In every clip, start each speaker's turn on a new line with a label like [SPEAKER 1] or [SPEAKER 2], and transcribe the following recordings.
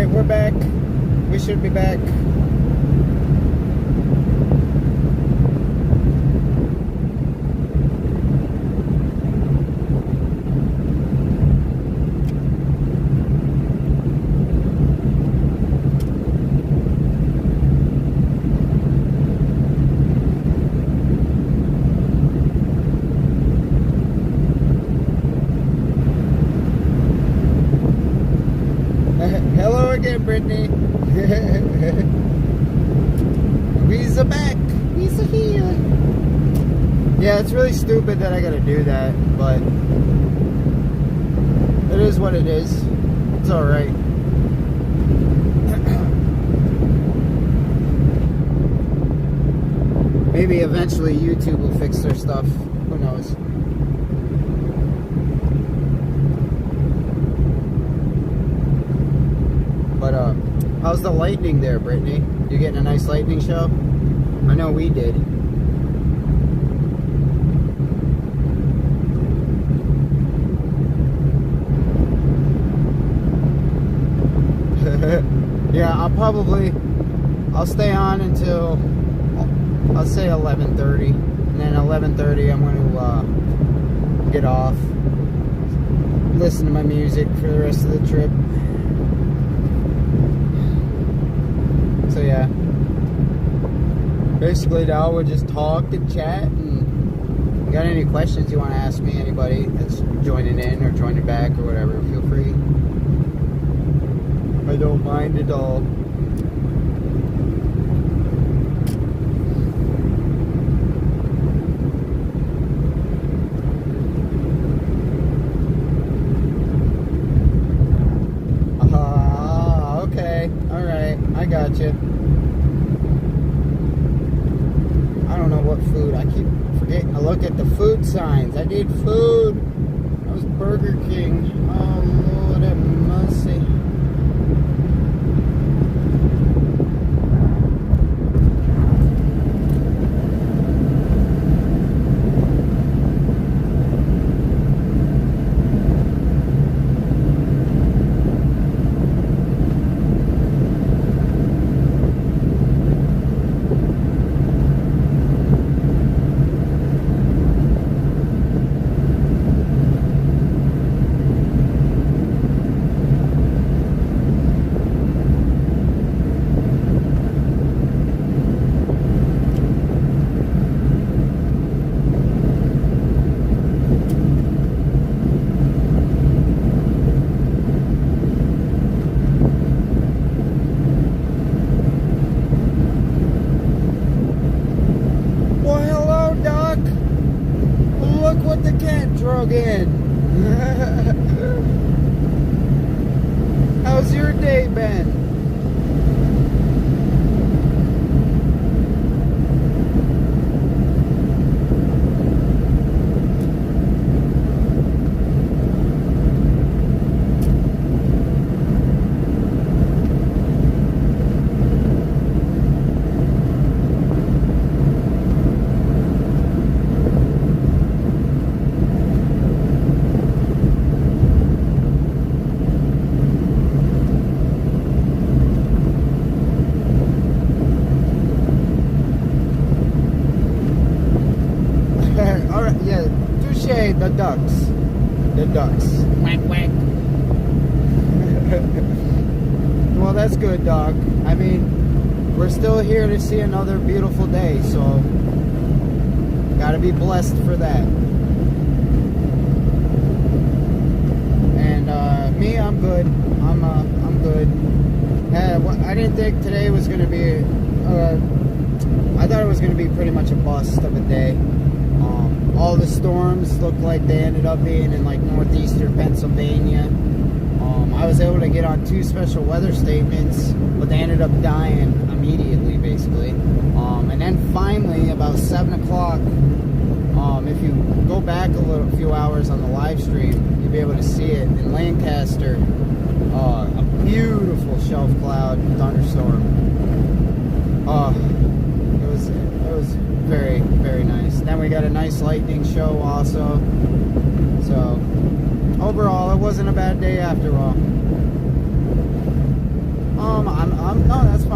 [SPEAKER 1] Alright, we're back. We should be back. Hello again, Brittany. We're back. We're here. Yeah, it's really stupid that I gotta do that, but it is what it is. It's alright. Maybe eventually YouTube will fix their stuff. Who knows? But how's the lightning there, Brittany? You getting a nice lightning show? I know we did. Yeah, I'll stay on until, I'll say 11:30, and then 11:30 I'm going to get off, listen to my music for the rest of the trip. So yeah, basically now we'll just talk and chat, and if you got any questions you want to ask me, anybody that's joining in or joining back or whatever, feel free. I don't mind at all. Okay, alright, I got you. I don't know what food. I keep forgetting to look at the food signs. I need food. That was Burger King. Oh, Lord have mercy. What the cat drug in. How's your day been? The ducks. The ducks. Quack, quack. Well, that's good, dog. I mean, we're still here to see another beautiful day, so gotta be blessed for that. And me, I'm good. I'm good. I didn't think today was gonna be. I thought it was gonna be pretty much a bust of a day. All the storms looked like they ended up being in like northeastern Pennsylvania. I was able to get on 2 special weather statements, but they ended up dying immediately, basically. And then finally, about 7 o'clock, if you go back a few hours on the live stream, you'll be able to see it in Lancaster. A beautiful shelf cloud thunderstorm. It was very, very nice. Then we got a nice lightning show also. So overall, it wasn't a bad day after all.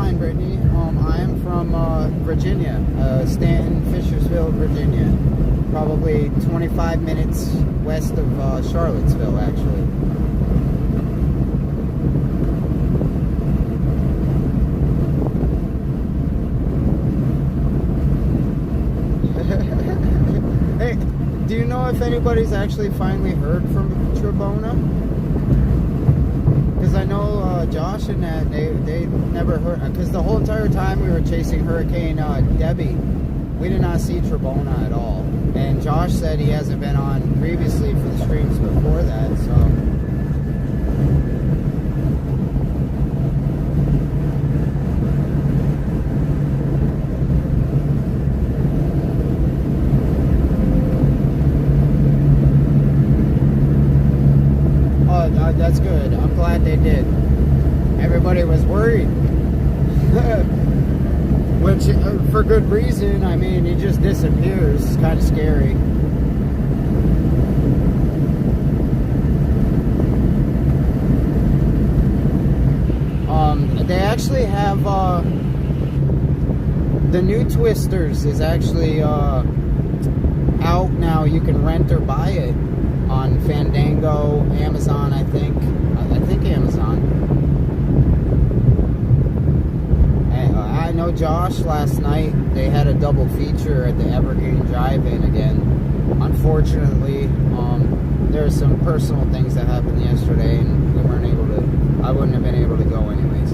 [SPEAKER 1] fine, Brittany. I am from Virginia, Stanton, Fishersville, Virginia. Probably 25 minutes west of Charlottesville, actually. Hey, do you know if anybody's actually finally heard from Trebona? Because I know Josh and that, they never heard, because the whole entire time we were chasing Hurricane Debbie, we did not see Trebona at all. And Josh said he hasn't been on previously for the streams before that, so. That's good. I'm glad they did. Everybody was worried. Which, for good reason. I mean, he just disappears. It's kind of scary. They actually have, the new Twisters is actually, out now. You can rent or buy it on Fandango, Amazon, I think Amazon. And, I know Josh last night, they had a double feature at the Evergreen Drive-In again. Unfortunately, there were some personal things that happened yesterday, and we weren't able to, I wouldn't have been able to go anyways.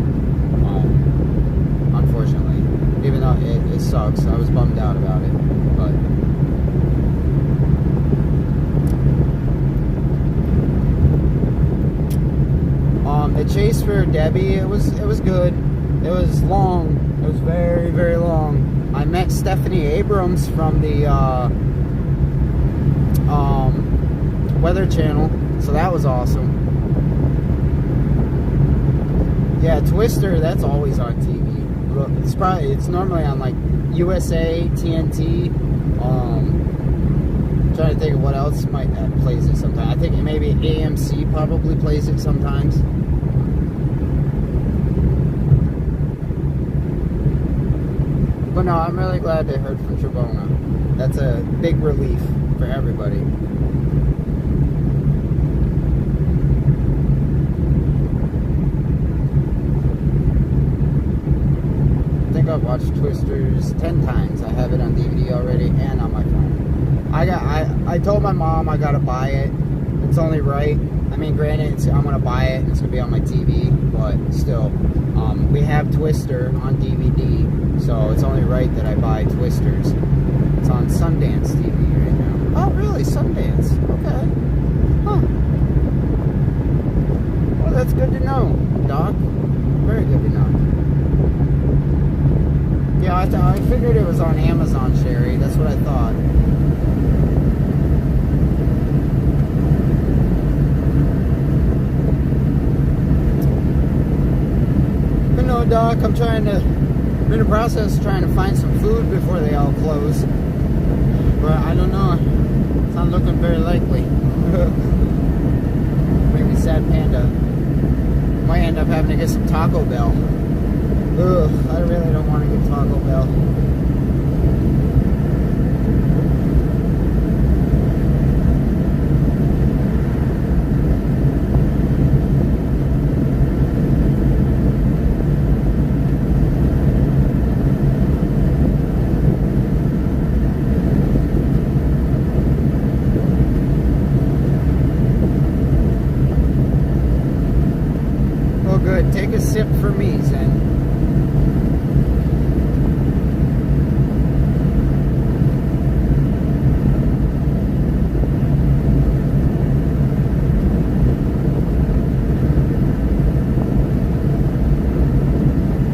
[SPEAKER 1] Unfortunately. Even though it sucks, I was bummed out about it, but... the chase for Debbie, it was good. It was long. It was very, very long. I met Stephanie Abrams from the Weather Channel, so that was awesome. Yeah, Twister, that's always on TV. It's normally on like USA, TNT. Trying to think of what else might plays it sometimes. I think maybe AMC probably plays it sometimes. But no, I'm really glad they heard from Trebona. That's a big relief for everybody. I think I've watched Twisters 10 times. I have it on DVD already and on my phone. I told my mom I gotta buy it. It's only right. I mean, granted, I'm gonna buy it and it's gonna be on my TV, but still, we have Twister on DVD, so it's only right that I buy Twisters. It's on Sundance TV right now. Oh, really? Sundance? Okay. Huh. Well, that's good to know, Doc. Very good to know. Yeah, I figured it was on Amazon, Sherry. That's what I thought. Doc, I'm in the process of trying to find some food before they all close, but I don't know, it's not looking very likely. Maybe Sad Panda might end up having to get some Taco Bell. Ugh, I really don't want to get Taco Bell. Take a sip for me, Zen.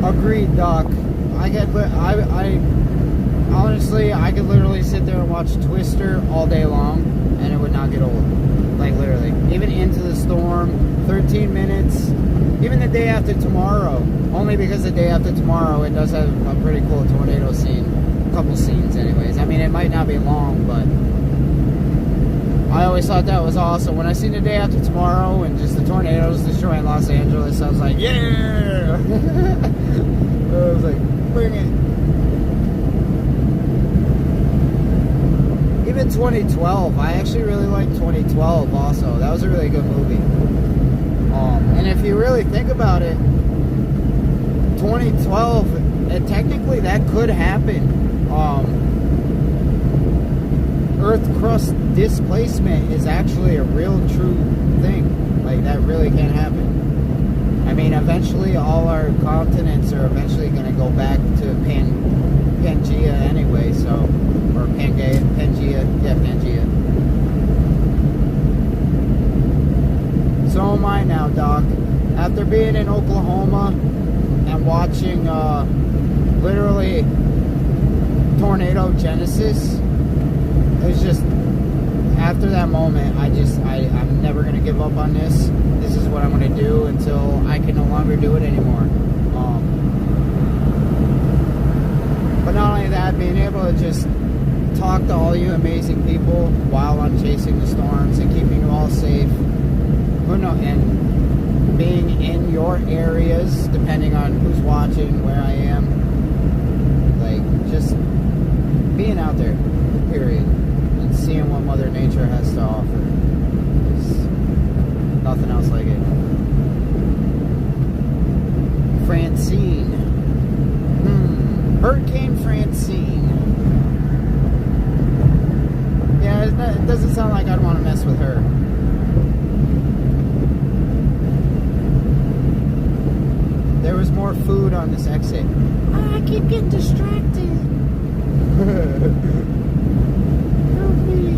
[SPEAKER 1] Agreed, Doc. Honestly, I could literally sit there and watch Twister all day long, and it would not get old. Like, literally. Even Into the Storm, 13 minutes. Even the Day After Tomorrow, only because the Day After Tomorrow, it does have a pretty cool tornado scene. A couple scenes, anyways. I mean, it might not be long, but I always thought that was awesome. When I seen the Day After Tomorrow and just the tornadoes destroying Los Angeles, I was like, yeah! I was like, bring it. Even 2012, I actually really liked 2012 also. That was a really good movie. And if you really think about it, 2012, technically that could happen. Earth crust displacement is actually a real true thing. Like, that really can happen. I mean, eventually all our continents are eventually going to go back to Pangea anyway, so, or Pangea, yeah, Pangea. So am I now, Doc. After being in Oklahoma and watching literally tornado genesis, it was just, after that moment, I'm never going to give up on this. This is what I'm going to do until I can no longer do it anymore. But not only that, being able to just talk to all you amazing people while I'm chasing the storms and keeping you all safe. And being in your areas, depending on who's watching, where I am. Like, just being out there, period. And seeing what Mother Nature has to offer. There's nothing else like it. Francine. Hurricane Francine. Yeah, it doesn't sound like I'd want to mess with her. There was more food on this exit. Oh, I keep getting distracted. Help me.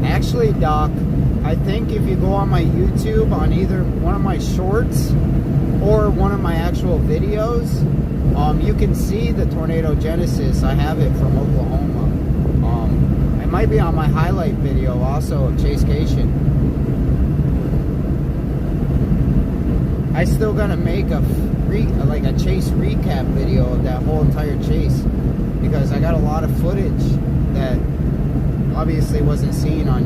[SPEAKER 1] Actually, Doc, I think if you go on my YouTube on either one of my shorts or one of my actual videos, you can see the tornado genesis. I have it from Oklahoma. It might be on my highlight video also of Chase Cation. I still gotta make a chase recap video of that whole entire chase, because I got a lot of footage that obviously wasn't seen on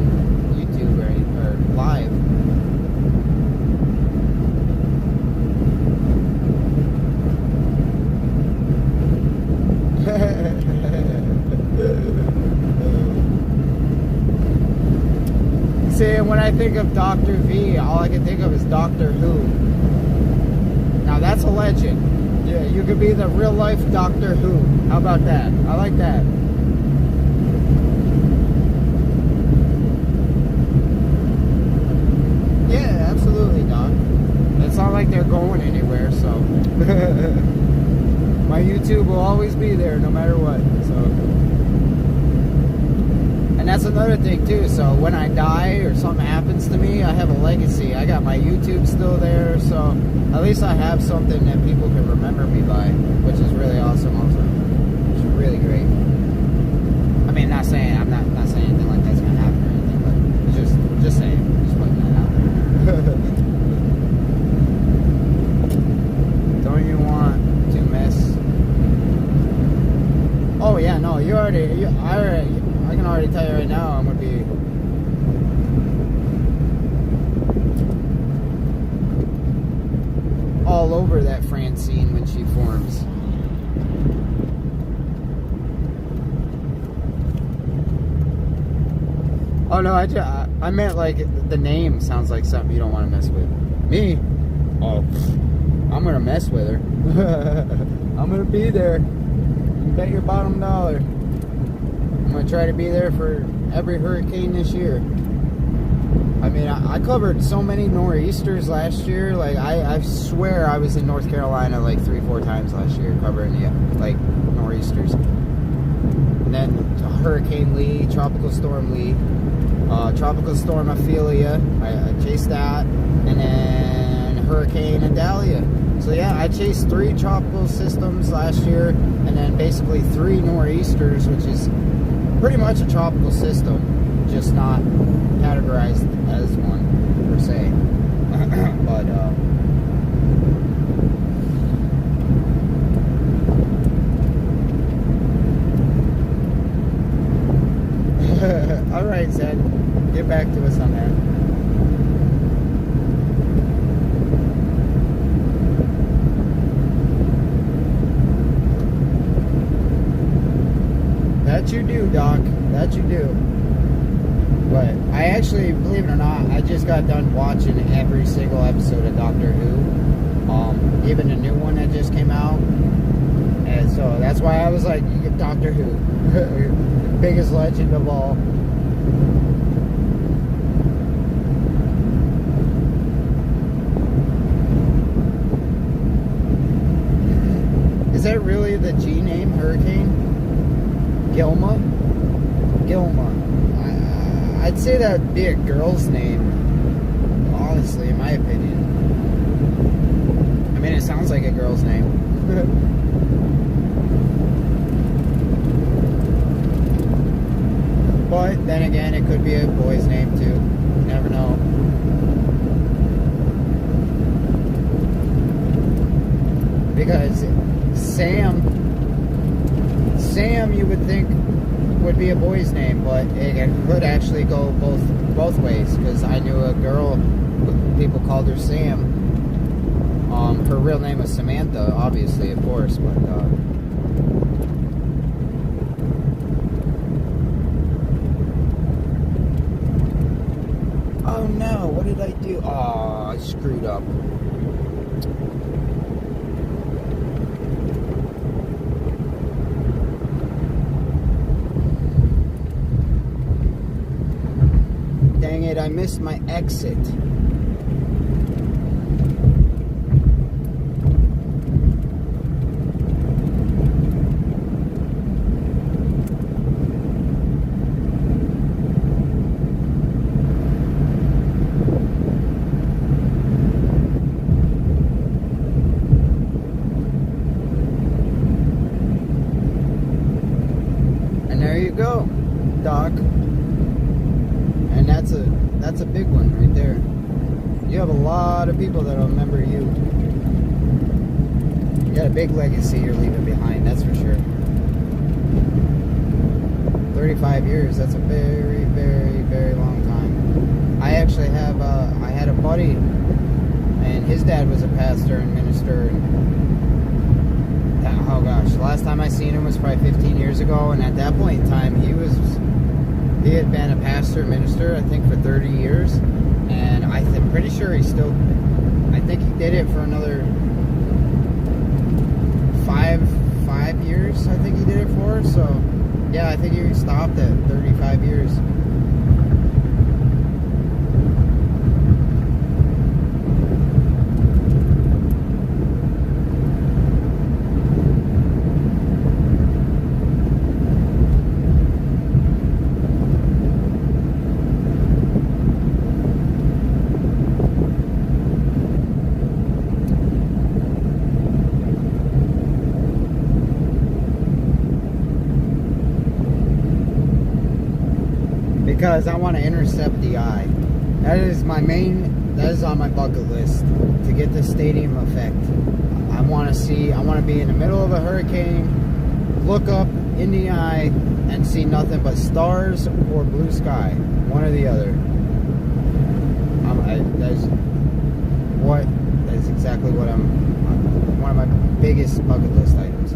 [SPEAKER 1] YouTube or live. See, when I think of Dr. V, all I can think of is Doctor Who. Now that's a legend. Yeah, you could be the real life Doctor Who. How about that? I like that. Yeah, absolutely, Doc. It's not like they're going anywhere, so my YouTube will always be there no matter what. So, and that's another thing too. So when I die or something happens to me, I have a legacy. I got my YouTube still there, so at least I have something that people can remember me by, which is really awesome also. It's really great. I mean, I'm not saying anything like that's gonna happen or anything, but just saying, just putting that out there. Don't you want to mess? Oh yeah, no, I can already tell you right now, I'm gonna be all over that Francine when she forms. Oh no, I meant like the name sounds like something you don't want to mess with. Me? Oh, I'm gonna mess with her. I'm gonna be there. You bet your bottom dollar. I'm gonna try to be there for every hurricane this year. I mean, I covered so many nor'easters last year. Like, I swear I was in North Carolina like 3-4 times last year covering like nor'easters. And then Hurricane Lee, Tropical Storm Lee, Tropical Storm Ophelia. I chased that, and then Hurricane Idalia. So yeah, I chased 3 tropical systems last year, and then basically 3 nor'easters, which is pretty much a tropical system, just not categorized as one per se. But all right, Zed, get back to us on that. That you do, Doc. That you do. But I actually, believe it or not, I just got done watching every single episode of Doctor Who. Even the new one that just came out. And so that's why I was like, you get Doctor Who. The biggest legend of all. Is that really the G name, Hurricane? Gilma? I'd say that would be a girl's name, honestly, in my opinion. I mean, it sounds like a girl's name. But then again, it could be a boy's name too. You never know. Because Sam, you would think would be a boy's name, but it could actually go both ways. Because I knew a girl, people called her Sam. Her real name was Samantha, obviously, of course, but oh no, what did I do? Oh, I screwed up. Dang it, I missed my exit. And there you go, Doc. And that's a big one right there. You have a lot of people that'll remember you. You got a big legacy you're leaving behind, that's for sure. 35 years, that's a very, very, very long time. I actually have, I had a buddy, and his dad was a pastor and minister, and oh gosh, the last time I seen him was probably 15 years ago, and at that point in time, he had been a pastor and minister, I think, for 30 years, and I'm pretty sure I think he did it for another five years, I think he did it for, so, yeah, I think he stopped at 35 years. Because I want to intercept the eye. That is on my bucket list, to get the stadium effect. I want to be in the middle of a hurricane, look up in the eye, and see nothing but stars or blue sky. One or the other. That is exactly what one of my biggest bucket list items.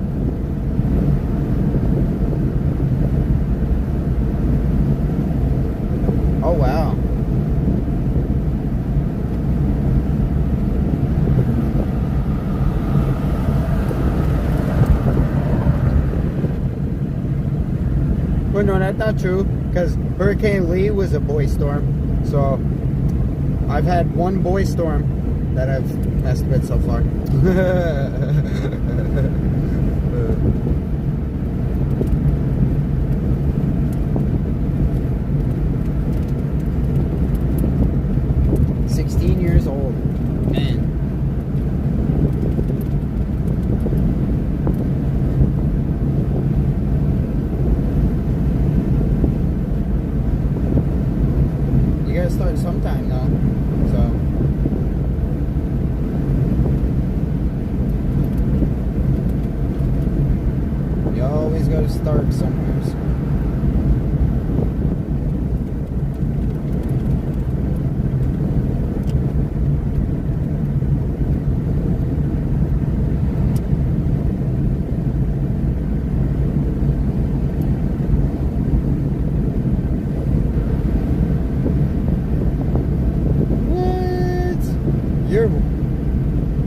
[SPEAKER 1] Oh, wow. Well, no, that's not true, because Hurricane Lee was a boy storm. So, I've had one boy storm that I've messed with so far. 16 years old, man. gotta start sometime though. So. You always gotta start somewhere.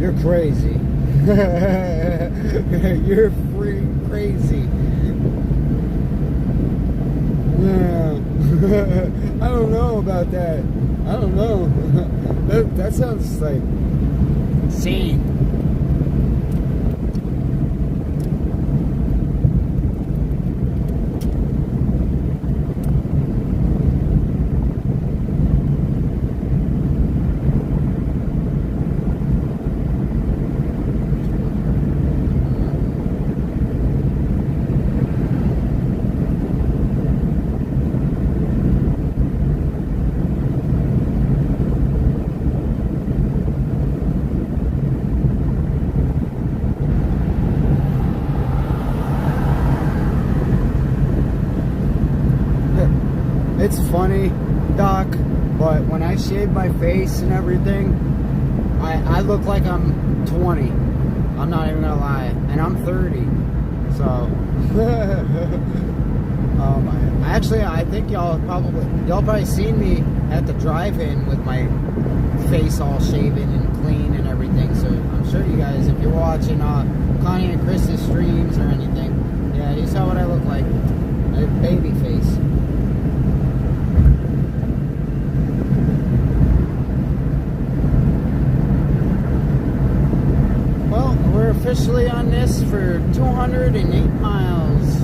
[SPEAKER 1] You're crazy. You're freaking crazy. I don't know about that. I don't know. That sounds like insane. It's funny, Doc, but when I shave my face and everything, I look like I'm 20. I'm not even gonna lie, and I'm 30. So, I think y'all probably seen me at the drive-in with my face all shaven and clean and everything. So I'm sure you guys, if you're watching Connie and Chris's streams or anything, yeah, you saw what I look like, a baby face. We're officially on this for 208 miles.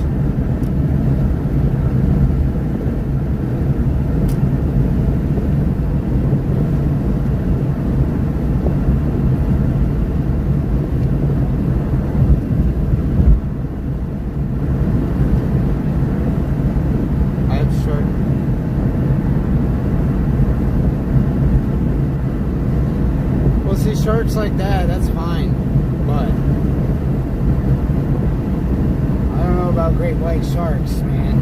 [SPEAKER 1] I'm sure. Well, see, sharks like that, that's fine. But I don't know about great white sharks, man.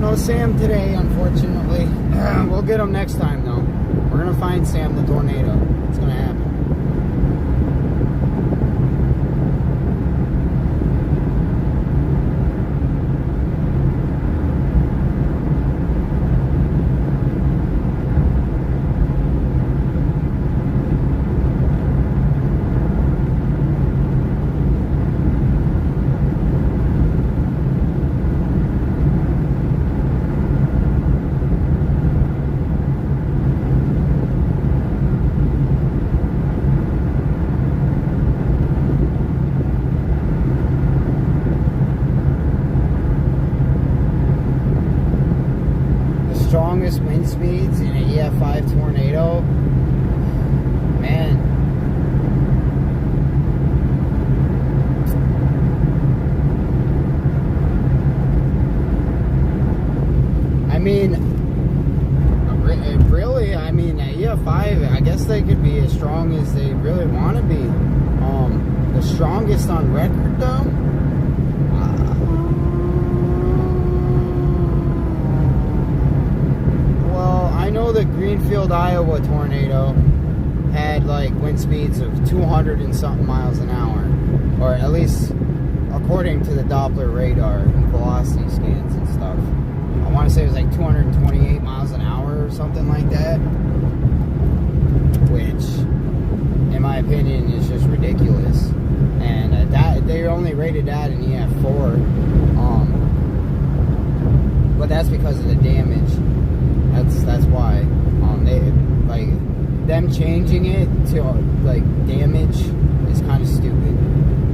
[SPEAKER 1] No Sam today, unfortunately. We'll get him next time, though. We're gonna find Sam the tornado. It's gonna happen. Strongest wind speeds in an EF5 tornado, man. I mean, really, I mean, an EF5, I guess they could be as strong as they really want to be. The strongest on record, though. I know the Greenfield, Iowa tornado had like wind speeds of 200 and something miles an hour, or at least according to the Doppler radar and velocity scans and stuff. I want to say it was like 228 miles an hour or something like that, which in my opinion is just ridiculous. And that they only rated that in EF4, but that's because of the damage. That's why they like them changing it to like damage is kind of stupid.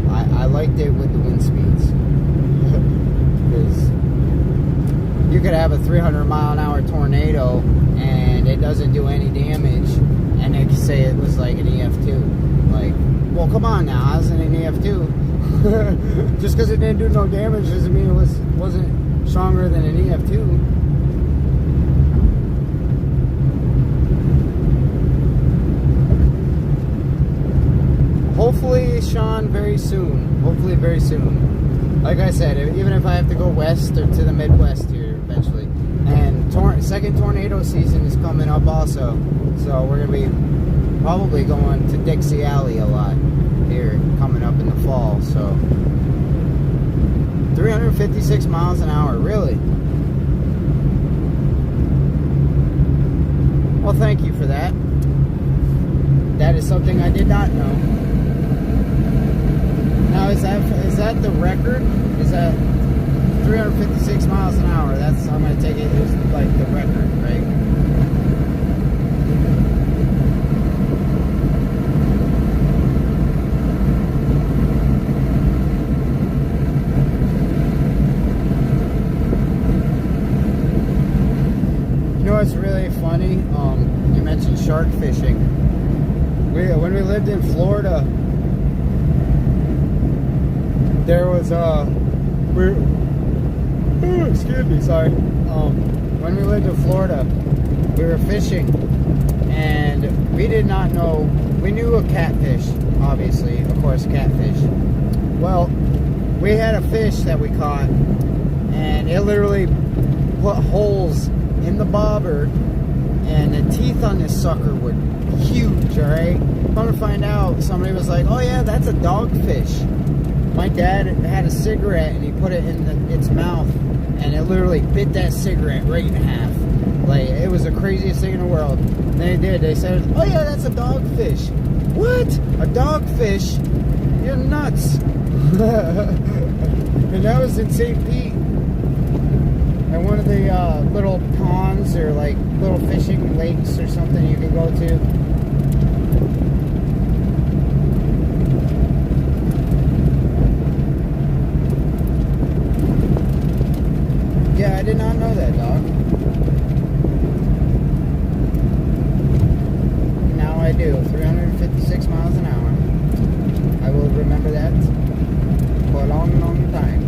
[SPEAKER 1] I liked it with the wind speeds because you could have a 300 mile an hour tornado and it doesn't do any damage, and they could say it was like an EF2. Like, well, come on now, I was in an EF2. Just because it didn't do no damage doesn't mean it wasn't stronger than an EF2. Hopefully, Sean, very soon. Hopefully, very soon. Like I said, even if I have to go west or to the Midwest here eventually. And second tornado season is coming up also. So we're going to be probably going to Dixie Alley a lot here coming up in the fall. So 356 miles an hour, really? Well, thank you for that. That is something I did not know. Now, is that the record? Is that 356 miles an hour? That's, I'm going to take it as like the record, right? You know what's really funny? You mentioned shark fishing. When we lived in Florida, there was excuse me, sorry. When we lived in Florida, we were fishing, and we did not know. We knew a catfish, obviously, of course, catfish. Well, we had a fish that we caught, and it literally put holes in the bobber, and the teeth on this sucker were huge. All right. Come to find out, somebody was like, "Oh yeah, that's a dogfish." My dad had a cigarette and he put it in its mouth, and it literally bit that cigarette right in half. Like, it was the craziest thing in the world. And they did. They said, "Oh yeah, that's a dogfish." What? A dogfish? You're nuts. And that was in St. Pete. And one of the little ponds or like little fishing lakes or something you could go to. Yeah, I did not know that, dog. Now I do. 356 miles an hour. I will remember that for a long, long time.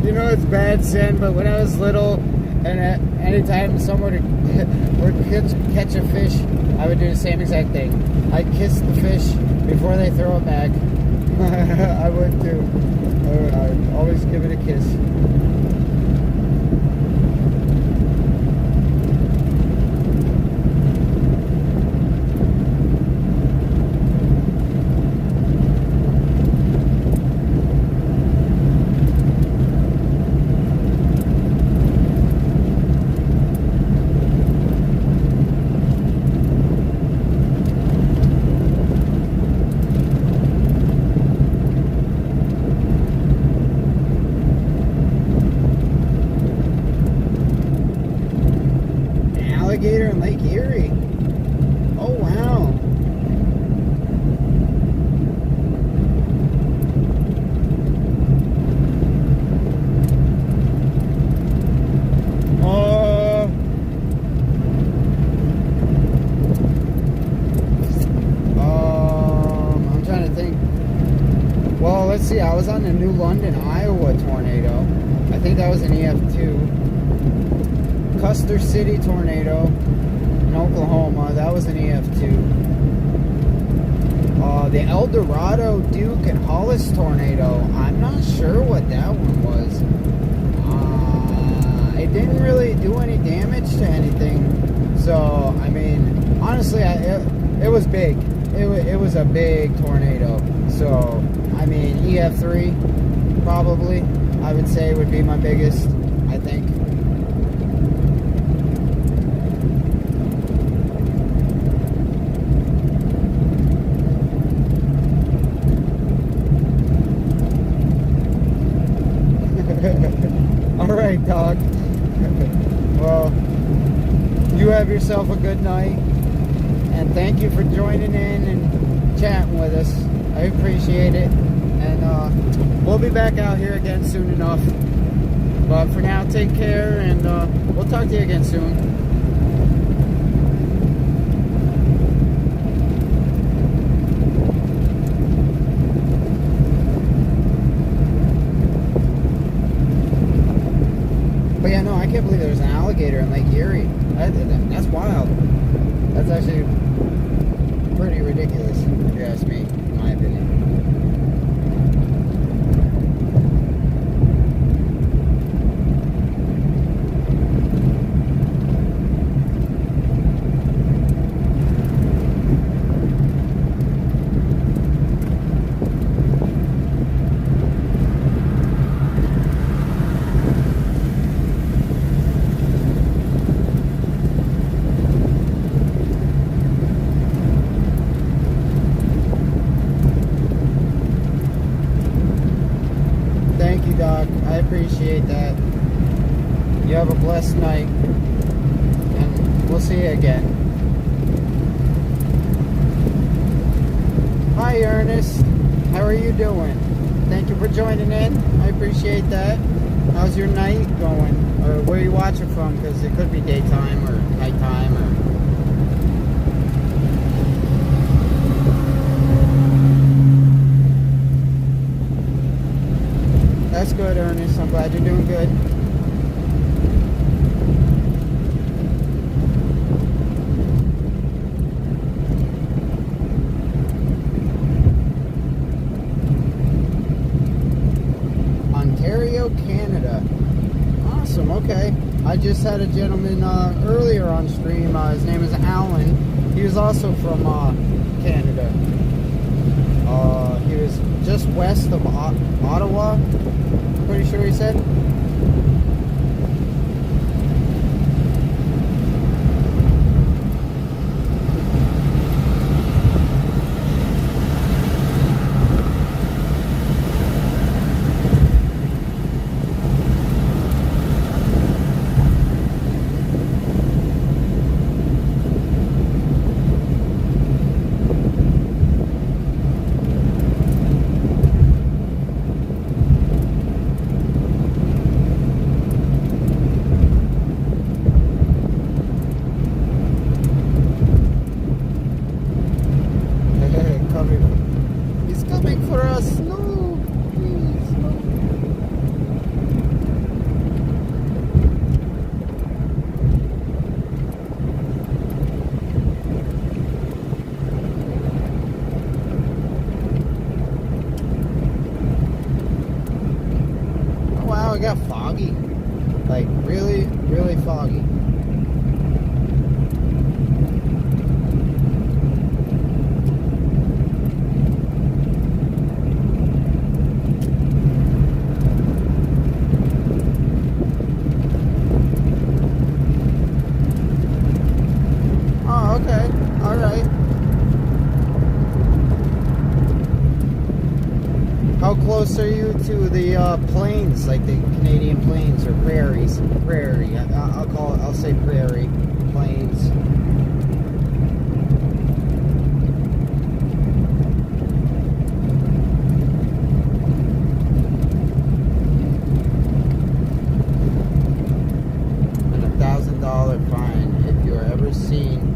[SPEAKER 1] You know, it's bad sin, but when I was little, and anytime someone would catch a fish, I would do the same exact thing. I'd kiss the fish before they throw it back. I would too. I'd always give it a kiss. Alligator in Lake Erie. Oh wow. I'm trying to think. Well, let's see. I was on the New London, Iowa tornado. I think that was an EF2. Custer City tornado in Oklahoma, that was an EF2. The El Dorado, Duke, and Hollis tornado, I'm not sure what that one was. It didn't really do any damage to anything. So, I mean, honestly, it was big. It was a big tornado. So, I mean, EF3 probably, I would say, would be my biggest, I think. Alright, dog. Well, you have yourself a good night, and thank you for joining in and chatting with us. I appreciate it, and we'll we'll be back out here again soon enough. But for now, take care, and we'll talk to you again soon. But yeah, no, I can't believe there's an alligator in Lake Erie. That's wild. That's actually pretty ridiculous, if you ask me, in my opinion. Thank you, Doc. I appreciate that. You have a blessed night, and we'll see you again. Hi, Ernest. How are you doing? Thank you for joining in. I appreciate that. How's your night going? Or where are you watching from? Because it could be daytime or nighttime or... That's good, Ernest. I'm glad you're doing good. Ontario, Canada. Awesome, okay. I just had a gentleman earlier on stream. His name is Alan. He was also from Canada. He was just west of Ottawa. Pretty sure he said. He's coming for us. No, please, no. Oh wow, it got foggy. Like really, really foggy. Okay, alright. How close are you to the plains, like the Canadian plains or prairies? Prairie, I'll say prairie, plains. And $1,000 fine if you are ever seen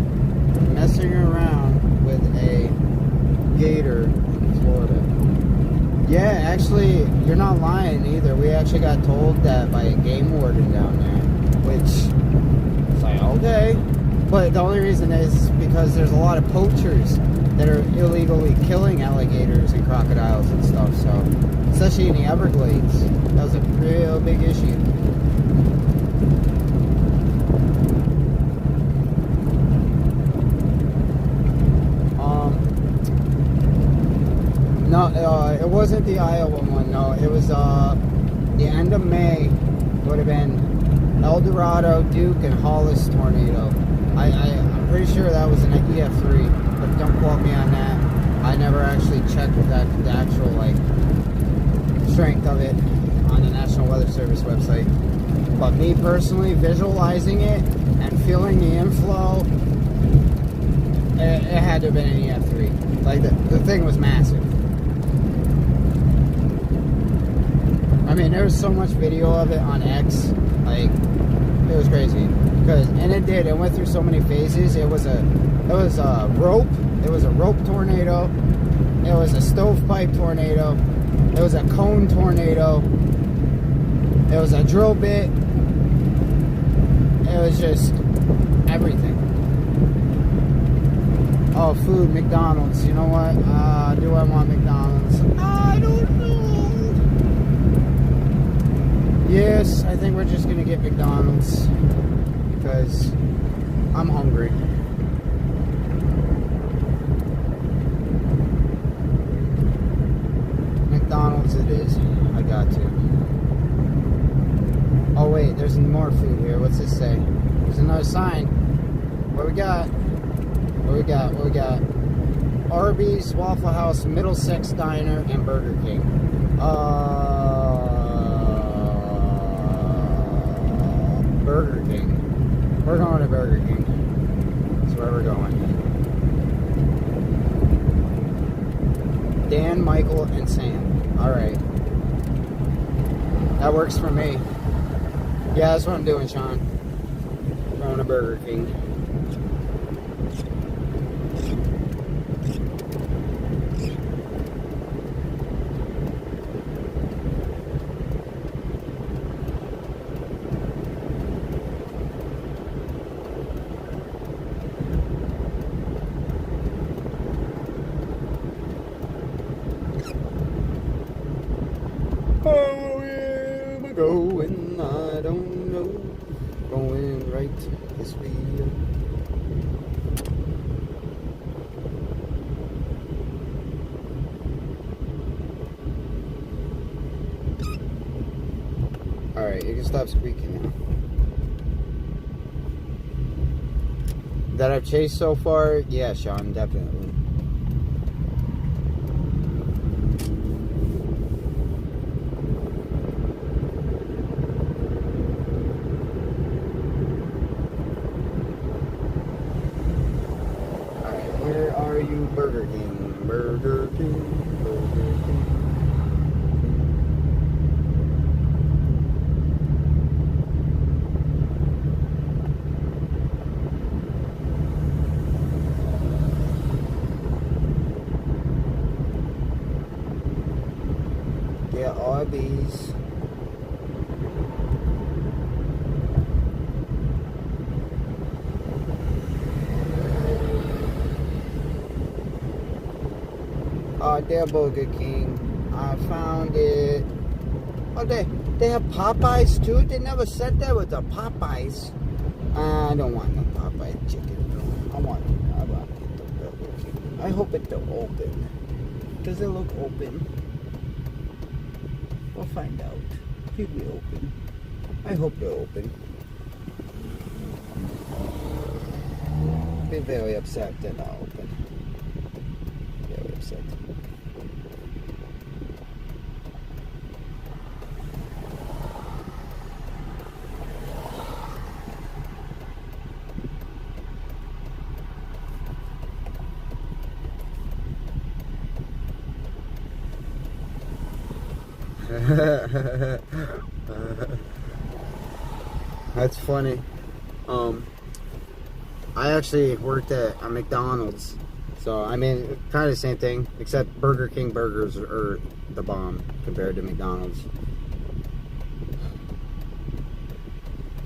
[SPEAKER 1] messing around with a gator in Florida. Yeah, actually, you're not lying either. We actually got told that by a game warden down there, which is like, okay. But the only reason is because there's a lot of poachers that are illegally killing alligators and crocodiles and stuff, so, especially in the Everglades. That was a real big issue. No, it wasn't the Iowa one, no. It was the end of May. Would have been El Dorado, Duke, and Hollis tornado. I'm pretty sure that was an EF3, but don't quote me on that. I never actually checked the actual like strength of it on the National Weather Service website. But me personally, visualizing it and feeling the inflow, it had to have been an EF3. Like the thing was massive. I mean, there was so much video of it on X, like, it was crazy. It went through so many phases. It was a rope tornado, it was a stovepipe tornado, it was a cone tornado, it was a drill bit, it was just everything. Oh, food, McDonald's. You know what? Do I want McDonald's? I don't know. Yes, I think we're just gonna get McDonald's because I'm hungry. McDonald's it is. I got to. Oh wait, there's more food here. What's this say? There's another sign. What we got? What we got? What we got? Arby's, Waffle House, Middlesex Diner, and Burger King. Burger King. We're going to Burger King. That's where we're going. Dan, Michael, and Sam. Alright. That works for me. Yeah, that's what I'm doing, Sean. Going to Burger King. Oh, where am I going? I don't know. Going right this way. Alright, you can stop squeaking now. That I've chased so far? Yeah, Sean, definitely. Where are you, Burger King? Burger King, Burger King. Yeah, Arby's. There, Burger King. I found it. Oh, they have Popeyes too. They never said there was a Popeyes. I don't want no Popeye chicken. I want the Burger King. I hope it's open. Does it look open? We'll find out. Should be open. I hope they're open. Be very upset they're not open. Very upset. That's funny. I actually worked at a McDonald's, so I mean, kind of the same thing, except Burger King burgers are the bomb compared to McDonald's.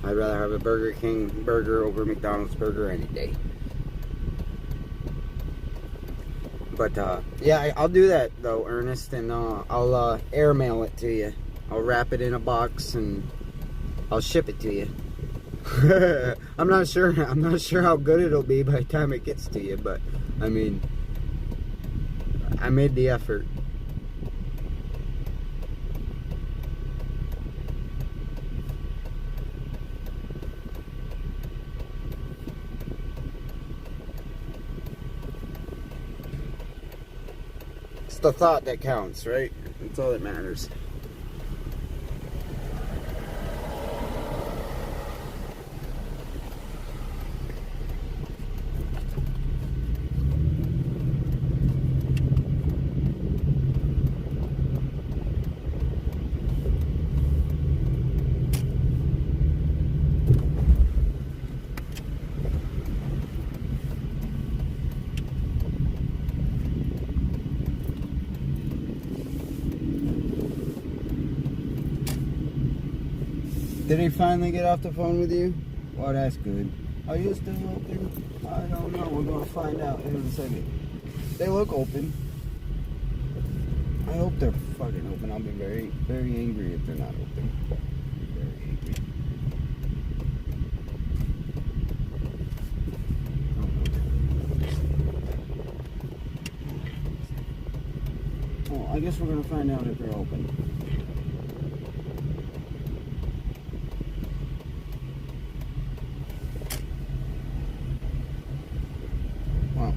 [SPEAKER 1] I'd rather have a Burger King burger over McDonald's burger any day. But yeah, I'll do that though, Ernest, and I'll airmail it to you. I'll wrap it in a box and I'll ship it to you. I'm not sure how good it'll be by the time it gets to you, but I mean, I made the effort. It's the thought that counts, right? That's all that matters. Did he finally get off the phone with you? Well, that's good. Are you still open? I don't know. We're going to find out in a second. They look open. I hope they're fucking open. I'll be very, very angry if they're not open. Very angry. Well, I guess we're going to find out if they're open. Well,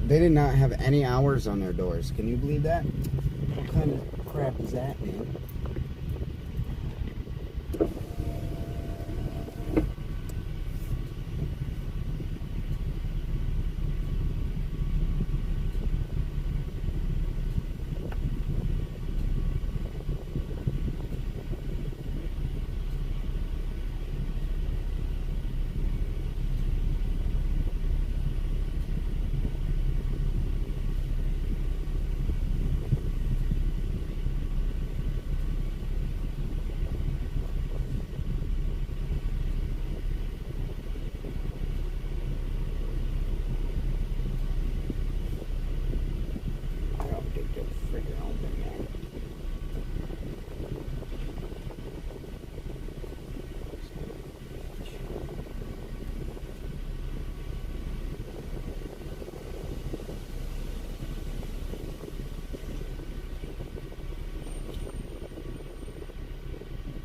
[SPEAKER 1] they did not have any hours on their doors. Can you believe that? What kind of crap is that, man?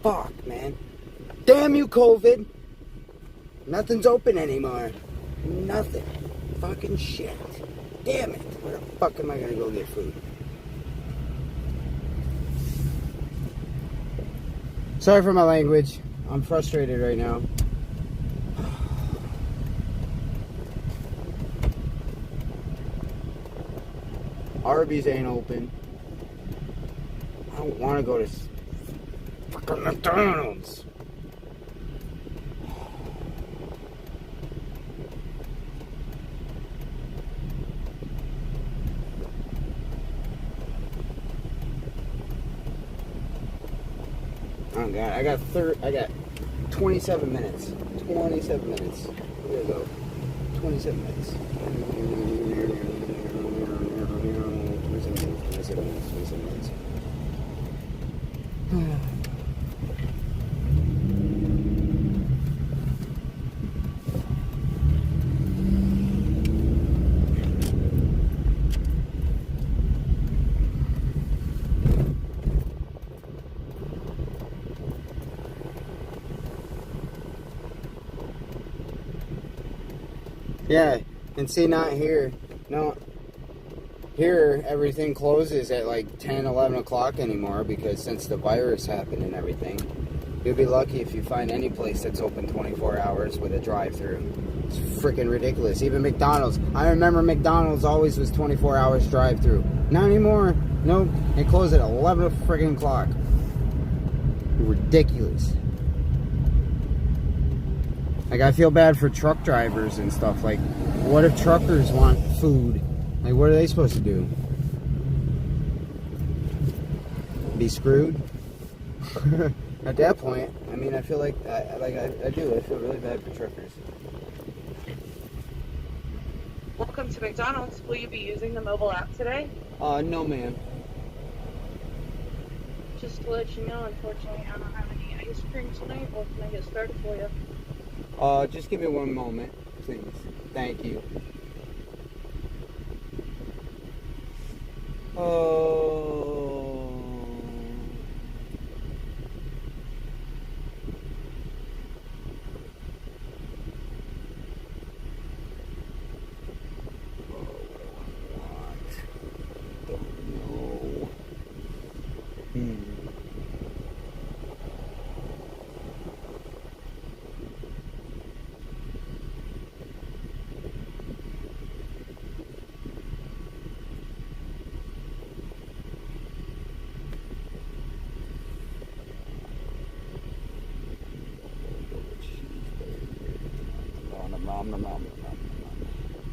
[SPEAKER 1] Fuck, man. Damn you, COVID. Nothing's open anymore. Nothing. Fucking shit. Damn it. Where the fuck am I gonna go get food? Sorry for my language. I'm frustrated right now. Arby's ain't open. I don't want to go to fucking McDonald's. Oh god, I got 27 minutes. 27 minutes. There we go. 27 minutes. 27 minutes. Yeah, and see, not here. No, here everything closes at like 10, 11 o'clock anymore because since the virus happened and everything. You'll be lucky if you find any place that's open 24 hours with a drive-thru. It's freaking ridiculous. Even McDonald's. I remember McDonald's always was 24 hours drive-thru. Not anymore. Nope. It closed at 11 freaking o'clock. Ridiculous. Like, I feel bad for truck drivers and stuff. Like, what if truckers want food? Like, what are they supposed to do? Be screwed? At that point, I mean, I feel like, I do. I feel really bad for truckers.
[SPEAKER 2] Welcome to McDonald's. Will you be using the mobile app today?
[SPEAKER 1] No, ma'am.
[SPEAKER 2] Just to let you know, unfortunately, I don't have any ice cream tonight. Or can I get started for you?
[SPEAKER 1] Just give me one moment, please. Thank you.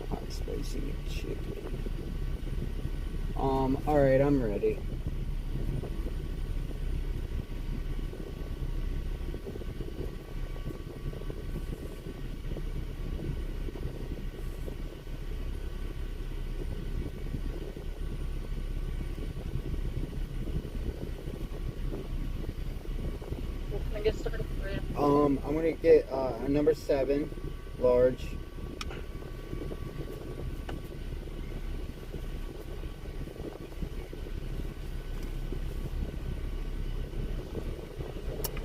[SPEAKER 1] Hot spicy chicken. Alright, I'm ready.
[SPEAKER 2] I get started for you?
[SPEAKER 1] I'm gonna get a number 7, large.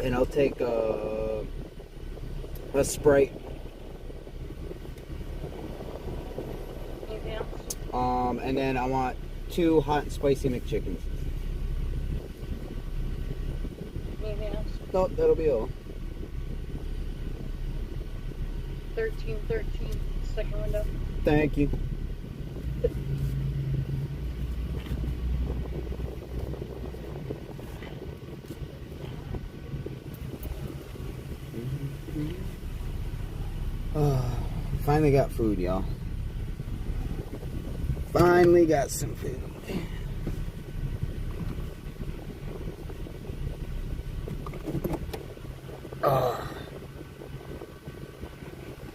[SPEAKER 1] And I'll take a Sprite.
[SPEAKER 2] Anything else?
[SPEAKER 1] And then I want 2 hot and spicy McChickens.
[SPEAKER 2] Anything else?
[SPEAKER 1] Nope, that'll be all.
[SPEAKER 2] 1313, second window.
[SPEAKER 1] Thank you. Finally got food, y'all. Finally got some food. Oh,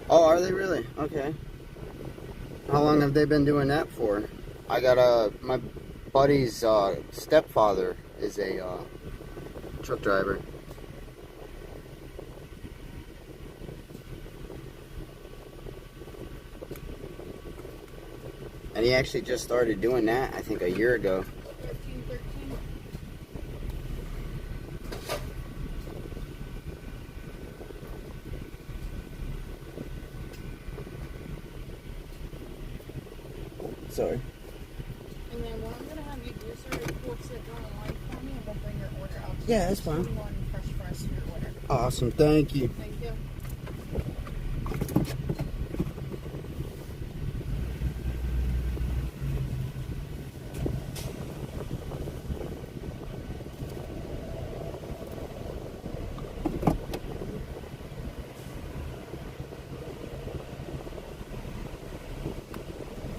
[SPEAKER 1] are they really? Okay. How long have they been doing that for? I got my buddy's stepfather is a truck driver. And he actually just started doing that, I think, a year ago.
[SPEAKER 2] 1313.
[SPEAKER 1] Sorry.
[SPEAKER 2] And then what I'm going to have you do, sir, is pull sit down the line for me and we'll bring your order out.
[SPEAKER 1] Yeah, that's fine.
[SPEAKER 2] One fresh fries to your order.
[SPEAKER 1] Awesome, thank you.
[SPEAKER 2] Thank you.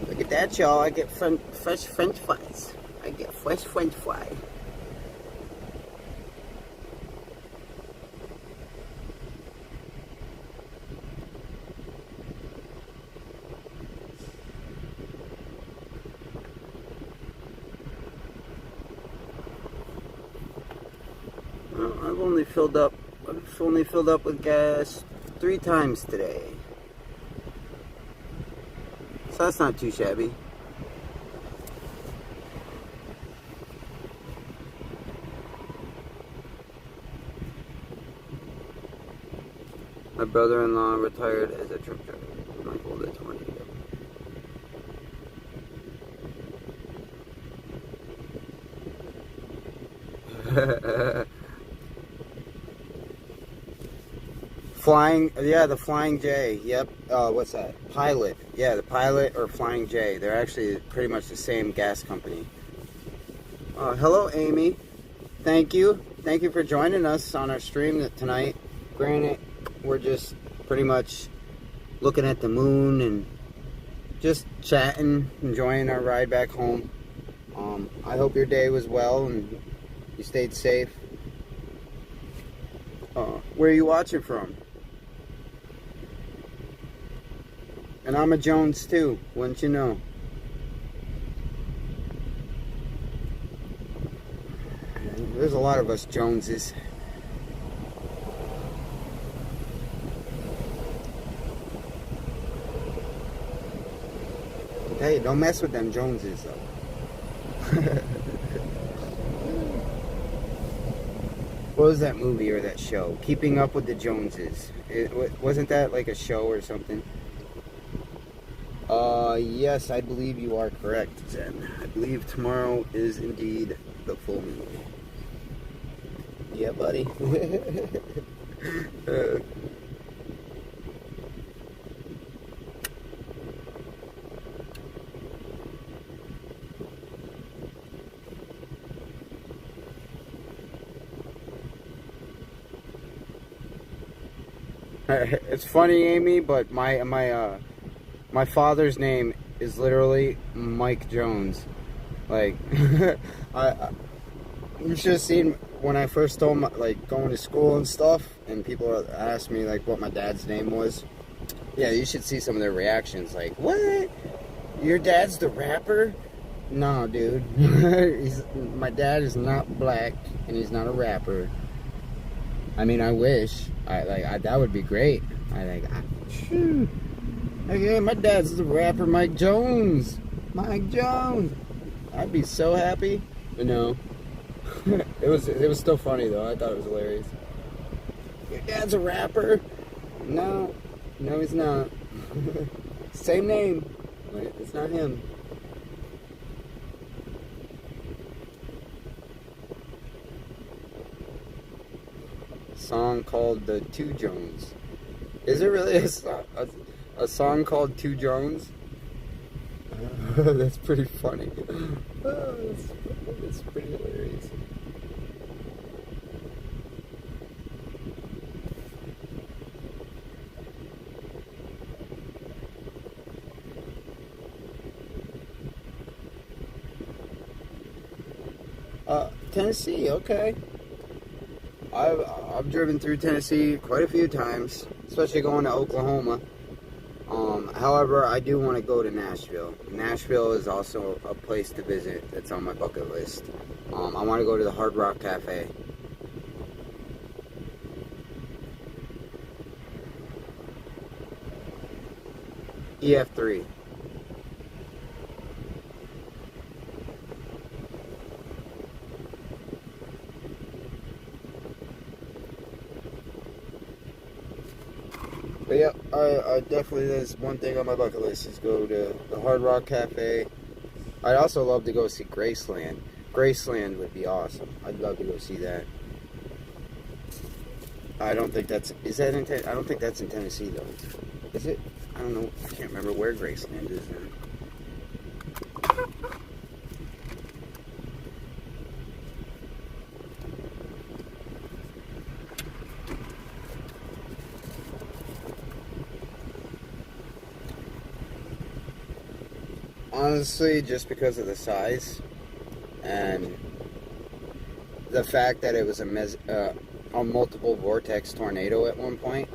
[SPEAKER 1] Look at that, y'all. I get fresh French fries. I get fresh French fries. Well, I've only filled up with gas 3 times today. So that's not too shabby. My brother-in-law retired as a truck driver. Michael, that's one of you. The Flying J. Yep. What's that? Pilot. Yeah, the Pilot or Flying J. They're actually pretty much the same gas company. Hello, Amy. Thank you. Thank you for joining us on our stream tonight. Granted, we're just pretty much looking at the moon and just chatting, enjoying our ride back home. I hope your day was well and you stayed safe. Where are you watching from? And I'm a Jones too, wouldn't you know? There's a lot of us Joneses. Hey, don't mess with them Joneses though. What was that movie or that show? Keeping Up with the Joneses. Wasn't that like a show or something? Yes, I believe you are correct, Zen. I believe tomorrow is indeed the full moon. Yeah, buddy. It's funny, Amy, but my father's name is literally Mike Jones. Like, you should have seen when I first told going to school and stuff, and people asked me like what my dad's name was. Yeah, you should see some of their reactions. Like, what? Your dad's the rapper? No, dude. My dad is not black, and he's not a rapper. I mean, I wish. That would be great. Phew. Hey, my dad's the rapper Mike Jones. Mike Jones. I'd be so happy. But no. It was still funny though. I thought it was hilarious. Your dad's a rapper? No. No, he's not. Same name. But it's not him. Song called the Two Jones. Is there really a song called Two Jones? That's pretty funny. It's pretty hilarious. Tennessee, okay. I've driven through Tennessee quite a few times, especially going to Oklahoma. However, I do want to go to Nashville. Nashville is also a place to visit that's on my bucket list. I want to go to the Hard Rock Cafe. EF3. But yeah, I definitely, there's one thing on my bucket list is go to the Hard Rock Cafe. I'd also love to go see Graceland. Graceland would be awesome. I'd love to go see that. I don't think that's, I don't think that's in Tennessee though. Is it? I don't know. I can't remember where Graceland is now. Honestly, just because of the size and the fact that it was a multiple vortex tornado at one point.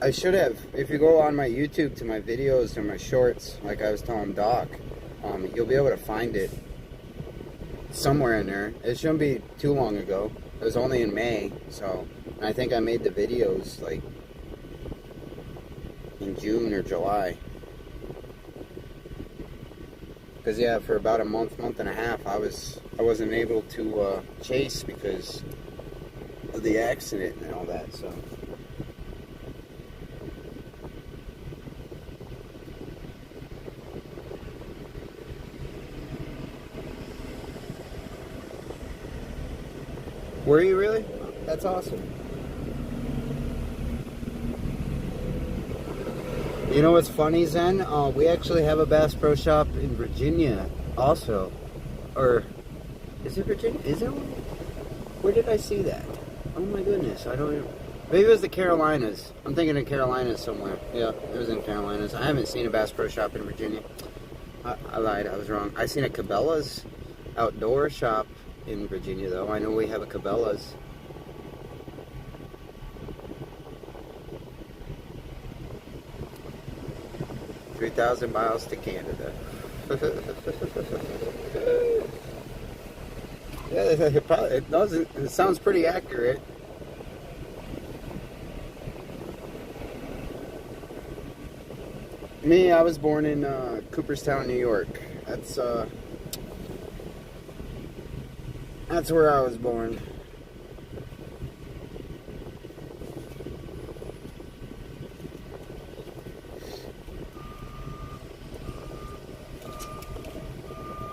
[SPEAKER 1] I should have, if you go on my YouTube to my videos or my shorts, like I was telling Doc, you'll be able to find it somewhere in there. It shouldn't be too long ago. It was only in May, so, and I think I made the videos like in June or July. Because yeah, for about a month and a half, I wasn't able to chase because of the accident and all that. So were you really? That's awesome. You know what's funny, Zen? We actually have a Bass Pro Shop in Virginia also. Or, is it Virginia? Is there one? Where did I see that? Oh my goodness, I don't even... Maybe it was the Carolinas. I'm thinking of Carolinas somewhere. Yeah, it was in Carolinas. I haven't seen a Bass Pro Shop in Virginia. I lied, I was wrong. I seen a Cabela's outdoor shop in Virginia though. I know we have a Cabela's. 3,000 miles to Canada. Yeah, it doesn't. It sounds pretty accurate. Me, I was born in Cooperstown, New York. That's where I was born.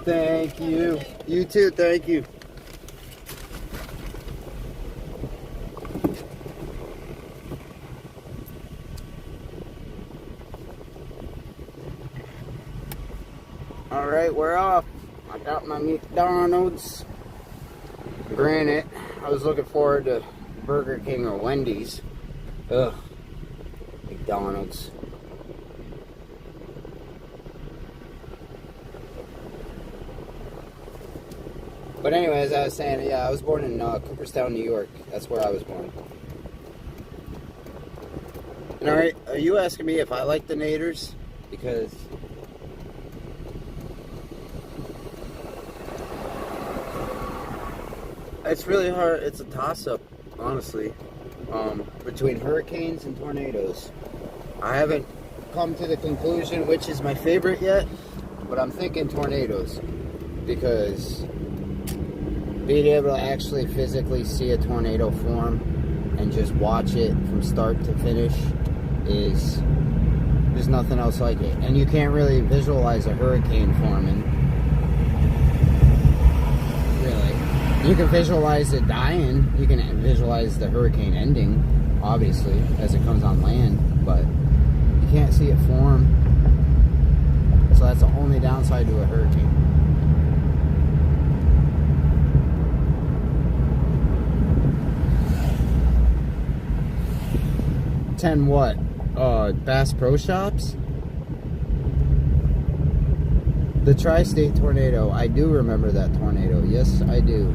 [SPEAKER 1] Thank you. You too, thank you. Alright, we're off. I got my McDonald's. Granted, I was looking forward to Burger King or Wendy's. Ugh. McDonald's. But anyways, I was saying, yeah, I was born in Cooperstown, New York. That's where I was born. And alright, are you asking me if I like the Naders? Because... It's really hard. It's a toss-up, honestly, between hurricanes and tornadoes. I haven't come to the conclusion which is my favorite yet, but I'm thinking tornadoes, because being able to actually physically see a tornado form and just watch it from start to finish is, there's nothing else like it. And you can't really visualize a hurricane forming. Really. You can visualize it dying. You can visualize the hurricane ending, obviously, as it comes on land, but you can't see it form. So that's the only downside to a hurricane. 10 what? Bass Pro Shops? The Tri-State Tornado. I do remember that tornado. Yes, I do.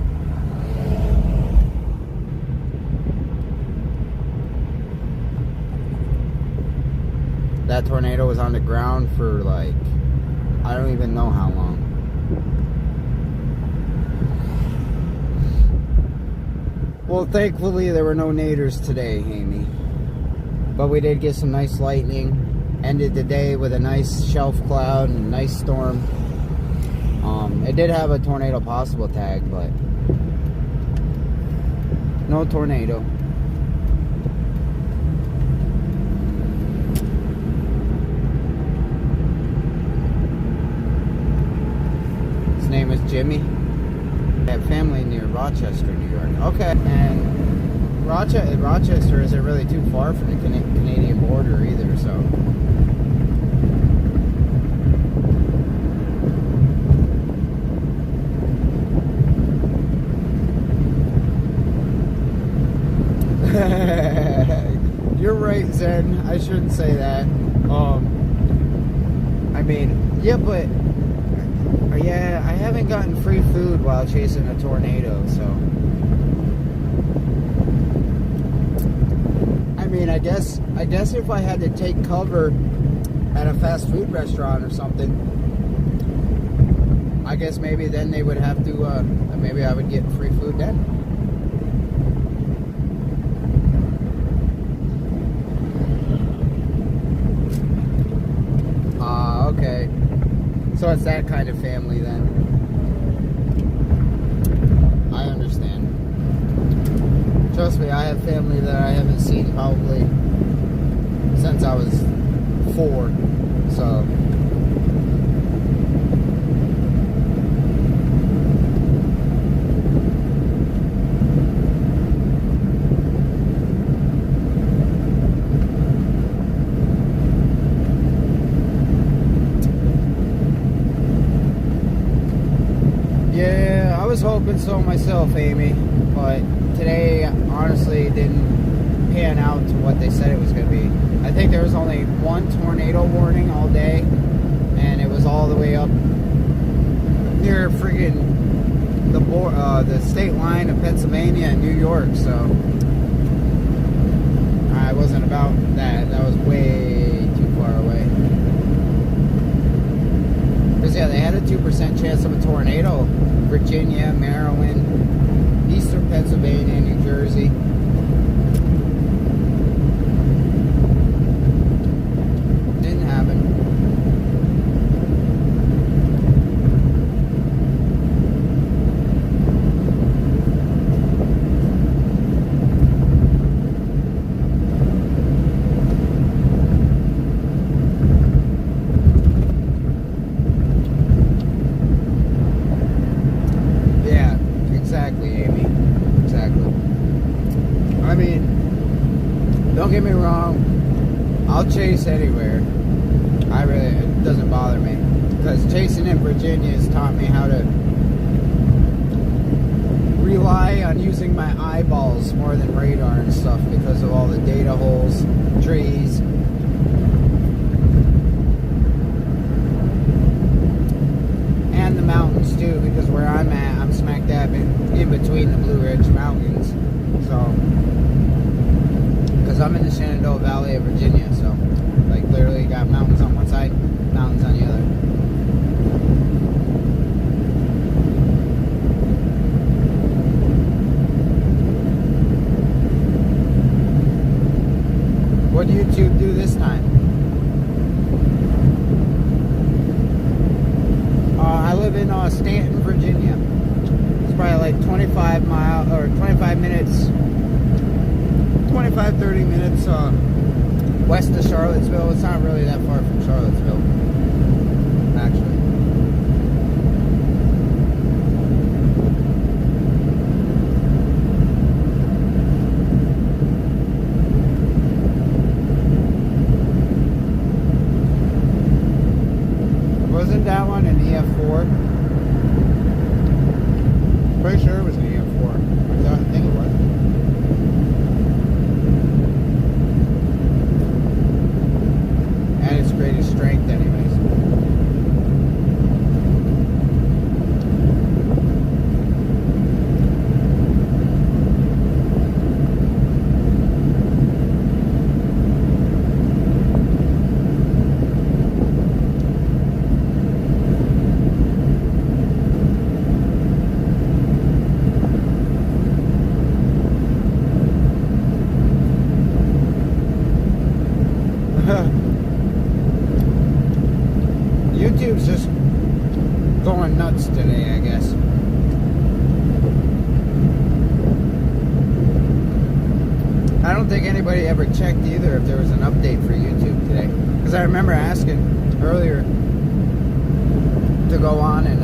[SPEAKER 1] That tornado was on the ground for like, I don't even know how long. Well, thankfully there were no naders today, Amy. But we did get some nice lightning. Ended the day with a nice shelf cloud and a nice storm. It did have a tornado possible tag, but no tornado. His name is Jimmy. I have family near Rochester, New York. Okay, and Rochester isn't really too far from the Canadian border either, so. You're right, Zen. I shouldn't say that. I mean, yeah, but yeah, I haven't gotten free food while chasing a tornado, so. I mean, I guess if I had to take cover at a fast food restaurant or something, I guess maybe then they would have to, maybe I would get free food then. Okay. So it's that kind of family then. I understand. Trust me, I have family that I haven't seen probably since I was 4. So. Yeah, I was hoping so myself, Amy, but today honestly didn't pan out to what they said it was going to be. I think there was only one tornado warning all day, and it was all the way up near friggin' the state line of Pennsylvania and New York, so I wasn't about that. That was way too far away. Because yeah, they had a 2% chance of a tornado. Virginia, Maryland, eastern Pennsylvania, New Jersey. Didn't happen. Don't get me wrong, I'll chase anywhere. It doesn't bother me. Because chasing in Virginia has taught me how to rely on using my eyeballs more than radar and stuff because of all the data holes, trees. And the mountains too, because where I'm at, I'm smack dab in between the Blue Ridge Mountains. So. I'm in the Shenandoah Valley of Virginia, so like literally got mountains on one side, mountains on the other. like 25 minutes, 30 minutes west of Charlottesville. It's not really that far from Charlottesville, actually. Wasn't that one an EF4? Pretty sure it was an EF4. I think it was. And its greatest strength, anyways. YouTube's just going nuts today, I guess. I don't think anybody ever checked either if there was an update for YouTube today. Because I remember asking earlier to go on and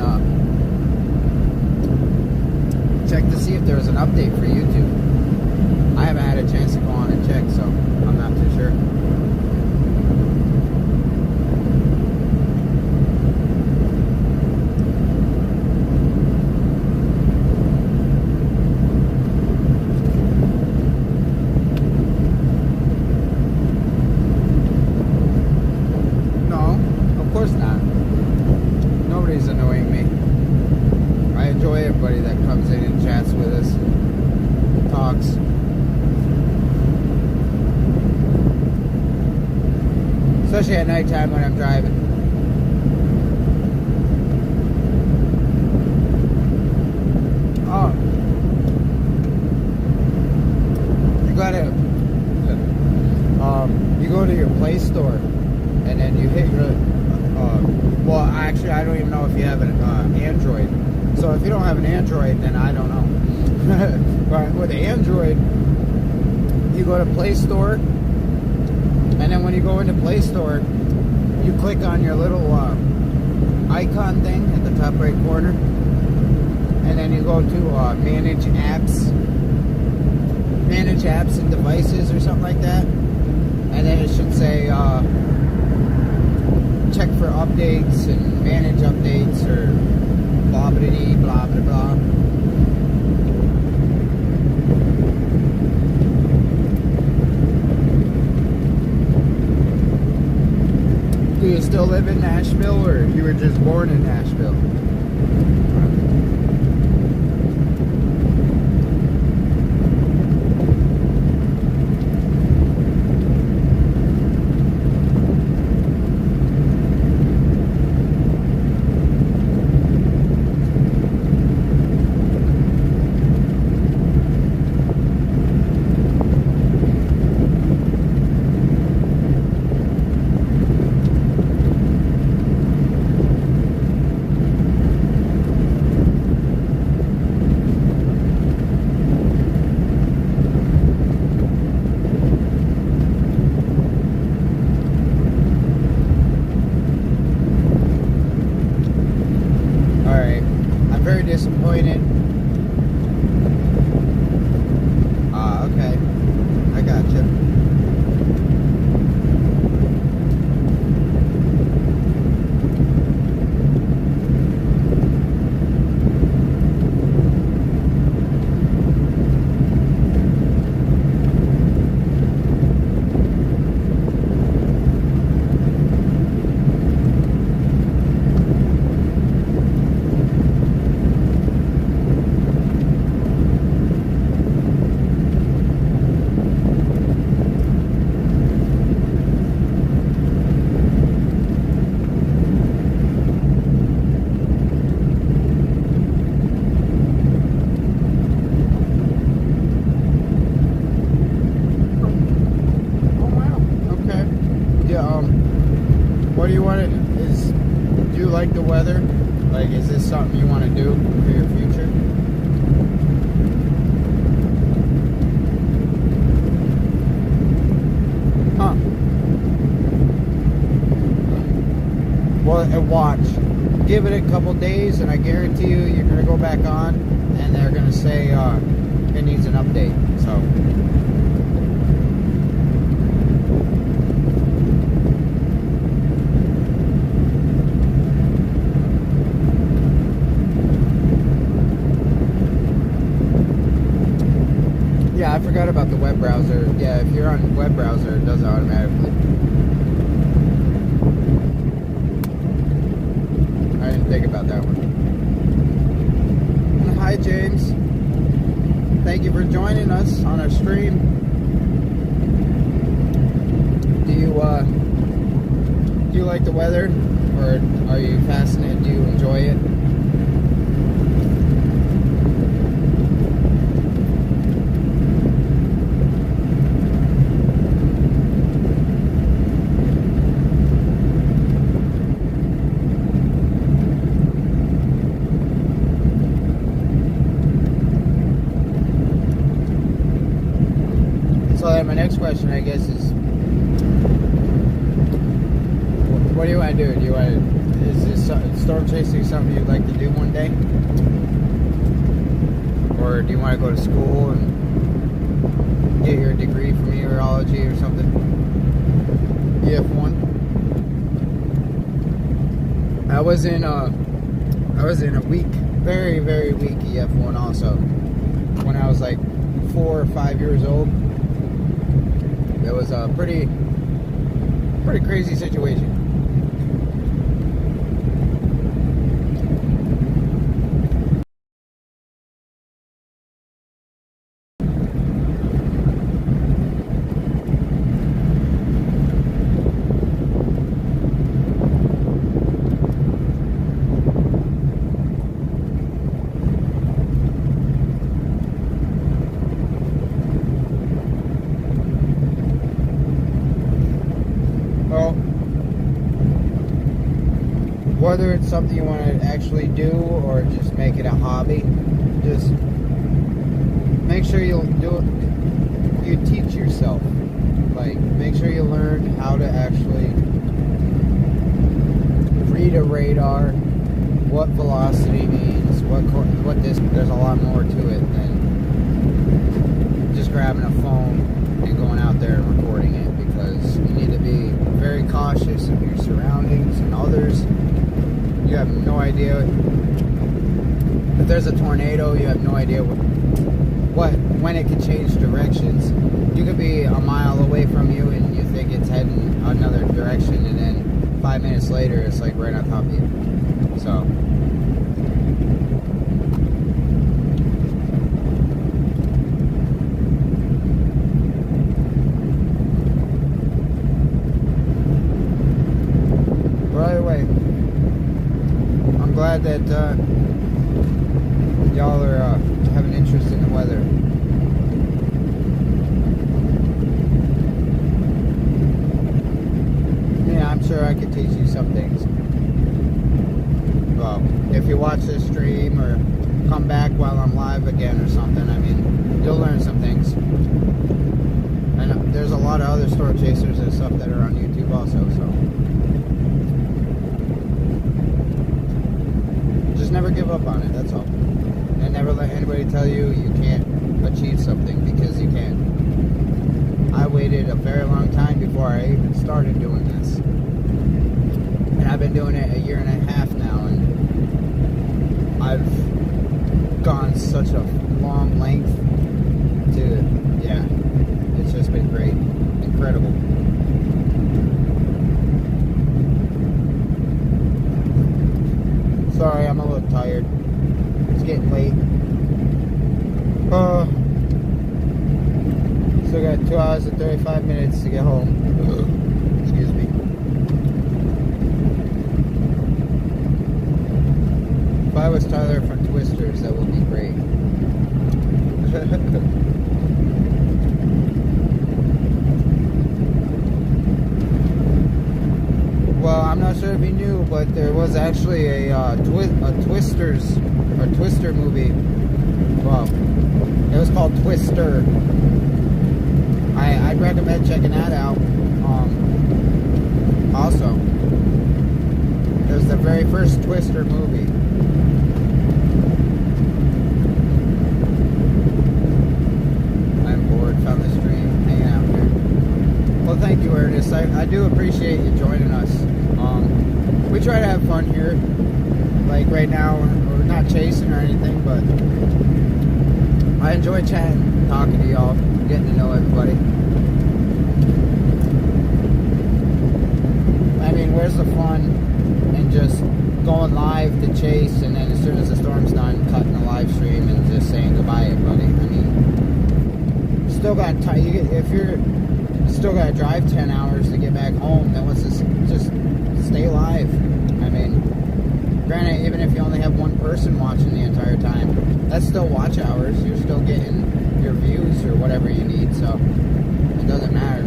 [SPEAKER 1] check to see if there was an update for YouTube. I haven't had a chance to go on and check, so I'm not too sure. Nobody's annoying me. I enjoy everybody that comes in and chats with us, talks. Especially at nighttime when I'm driving. Oh. You gotta, you go to your Play Store and then you hit your, well, actually, I don't even know if you have an Android. So if you don't have an Android, then I don't know. But with Android, you go to Play Store, and then when you go into Play Store, you click on your little icon thing at the top right corner, and then you go to Manage Apps and Devices or something like that, and then it should say check for updates and manage updates or blah blah blah blah blah. Do you still live in Nashville, or you were just born in Nashville? Very disappointed. Okay. I got you. give it a couple days, and I guarantee you, you're going to go back on, and they're going to say it needs an update. So, yeah, I forgot about the web browser. Yeah, if you're on web browser, it does it automatically. I didn't think about that one. And hi, James. Thank you for joining us on our stream. Do you like the weather, or are you fascinated? Do you enjoy it? So my next question, I guess, is what do you want to do? Is this storm chasing something you'd like to do one day? Or do you want to go to school and get your degree from meteorology or something? EF1? I was in a weak, very, very weak EF1 also. When I was like 4 or 5 years old. It was a pretty crazy situation. Whether it's something you want to actually do or just make it a hobby, just make sure you do it. You teach yourself. Like, make sure you learn how to actually read a radar, what velocity means, what this. There's a lot more to it than just grabbing a phone and going out there and recording it, because you need to be very cautious of your surroundings and others. You have no idea if there's a tornado. You have no idea when it can change directions. You could be a mile away from you and you think it's heading another direction, and then 5 minutes later it's like right on top of you. So by the way, I'm glad that y'all are have an interest in the weather. Yeah, I'm sure I could teach you some things. Well, if you watch this stream or come back while I'm live again or something, I mean, you'll learn some things. And there's a lot of other storm chasers and stuff that are on YouTube also, so never give up on it, that's all. And never let anybody tell you you can't achieve something, because you can. I waited a very long time before I even started doing this. And I've been doing it a year and a half now, and I've gone such a long length to, yeah, it's just been great. Incredible. Sorry, I'm a little tired. It's getting late. Still got 2 hours and 35 minutes to get home. Excuse me. If I was Tyler from Twisters, that would be great. Well, I'm not sure if you knew, but there was actually a Twister movie. Well, it was called Twister. I'd recommend checking that out. Also, there's was the very first Twister movie. I'm bored, found the stream, hanging out here. Well, thank you, Ernest. I do appreciate you joining us. We try to have fun here. Like right now, we're not chasing or anything, but I enjoy chatting, talking to y'all, getting to know everybody. I mean, where's the fun in just going live to chase, and then as soon as the storm's done, cutting the live stream and just saying goodbye, everybody? I mean, still got if you're still got to drive 10 hours to get back home, then let's just stay live. I mean, granted, even if you only have one person watching the entire time, that's still watch hours. You're still getting your views or whatever you need, so it doesn't matter.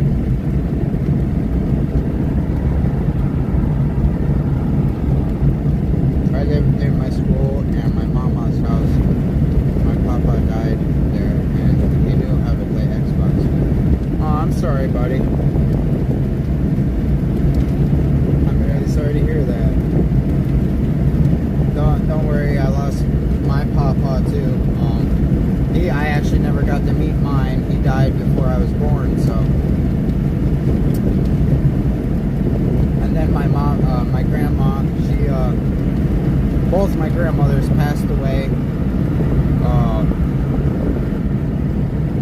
[SPEAKER 1] I lived in my school and my mama's house. My papa died there, and he knew how to play Xbox. Oh, I'm sorry, buddy. I'm really sorry to hear that. Don't worry, I lost my papa too. I actually never got to meet mine. He died before I was born, so. And then my mom, my grandma, she, both my grandmothers passed away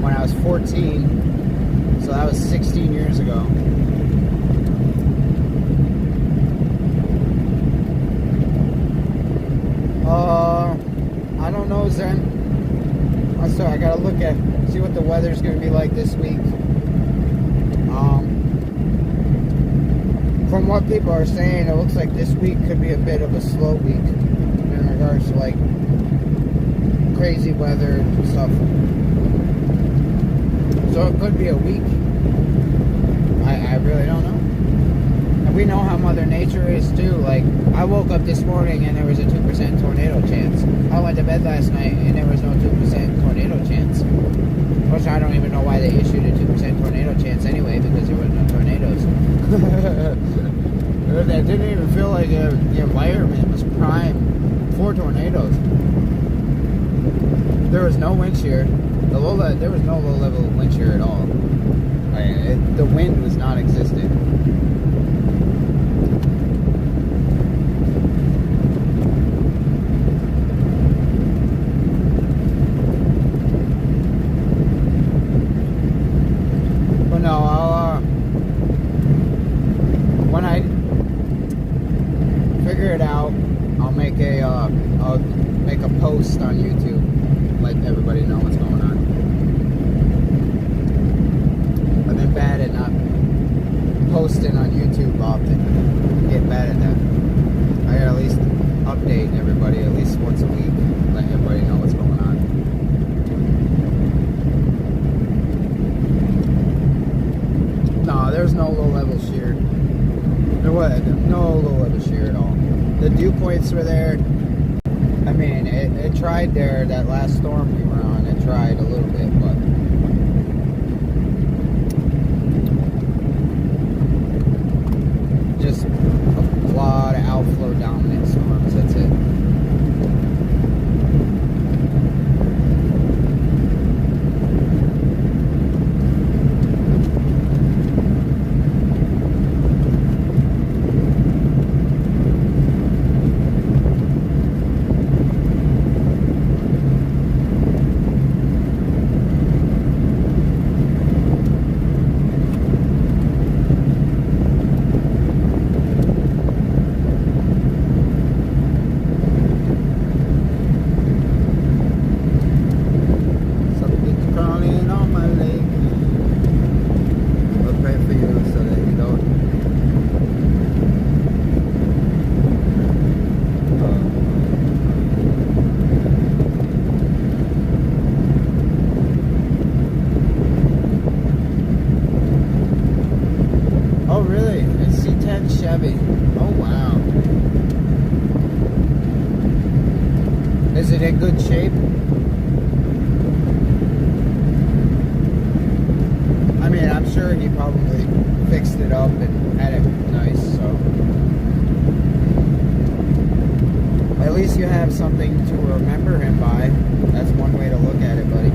[SPEAKER 1] when I was 14, so that was 16 years ago. I don't know, Zen. So I gotta see what the weather's gonna be like this week. From what people are saying, it looks like this week could be a bit of a slow week in regards to like crazy weather and stuff. So it could be a week. I really don't know. And we know how Mother Nature is too. Like, I woke up this morning and there was a 2% tornado chance. I went to bed last night and there was no 2% tornado chance. Which I don't even know why they issued a 2% tornado chance anyway, because there was no tornadoes. That didn't even feel like the environment was prime for tornadoes. There was no wind shear. There was no low-level wind shear at all. The wind was non-existent. But no, when I figure it out, I'll make a post on YouTube, let everybody know what's going on. I've been bad at not posting on YouTube often. I get bad at that. I gotta at least update everybody at least once a week, let everybody know what's going on. No, there's no low-level shear. There was no low-level shear at all. The dew points were there. I mean, it tried there, that last storm we were on, it tried a little bit, but just a lot of outflow dominant storms, that's it. Chevy. Oh wow. Is it in good shape? I mean, I'm sure he probably fixed it up and had it nice, so. at least you have something to remember him by. That's one way to look at it, buddy.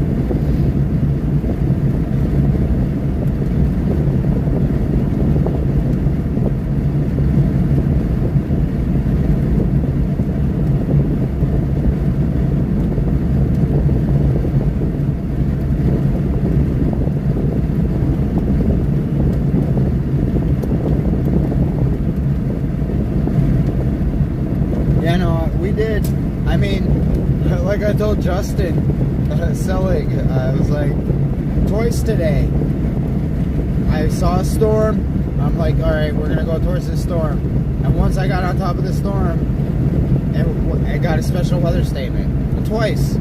[SPEAKER 1] Yeah, no, we did. I mean, like I told Justin, selling, I was like, toys today. I saw a storm. I'm like, all right, we're gonna go towards this storm. And once I got on top of the storm, I got a special weather statement twice.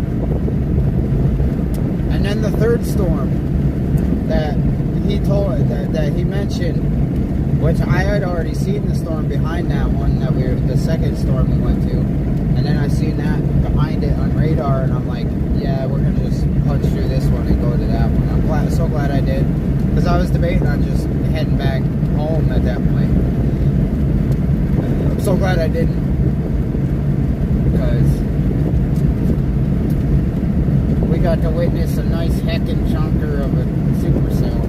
[SPEAKER 1] And then the third storm that he mentioned, which I had already seen the storm behind that one the second storm we went to, and then I seen that behind it on radar, and I'm like, yeah, we're gonna just punch through this one and go to that one. I'm so glad I did, because I was debating on just heading back home at that point. I'm so glad I didn't, because we got to witness a nice heckin' chunker of a supercell.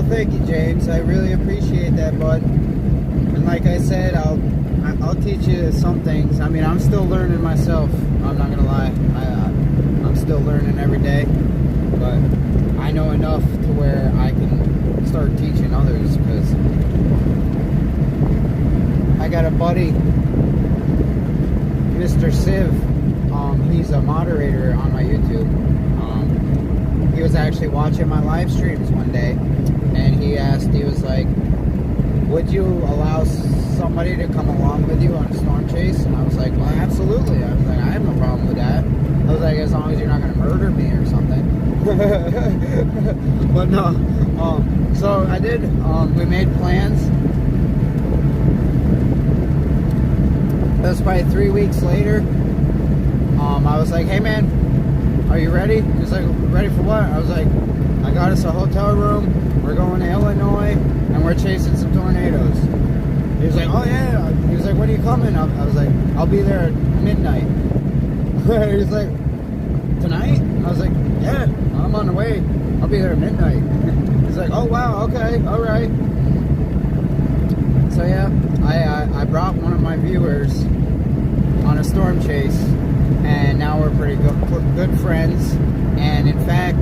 [SPEAKER 1] Thank you, James. I really appreciate that, bud. And like I said, I'll teach you some things. I mean, I'm still learning myself. I'm not gonna lie. I'm still learning every day, but I know enough to where I can start teaching others. Because I got a buddy, Mr. Civ. He's a moderator on my YouTube. He was actually watching my live streams one day. And he was like, would you allow somebody to come along with you on a storm chase? And I was like, well, absolutely. I was like, I have no problem with that. I was like, as long as you're not going to murder me or something. But no. So I did. We made plans. That was probably 3 weeks later. I was like, hey, man, are you ready? He's like, ready for what? I was like, I got us a hotel room. We're going to Illinois, and we're chasing some tornadoes. He was like, oh yeah. He was like, when are you coming? I was like, I'll be there at midnight. He was like, tonight? I was like, yeah, I'm on the way. I'll be there at midnight. He's like, oh wow, okay, all right. So yeah, I brought one of my viewers on a storm chase, and now we're pretty good friends. And in fact,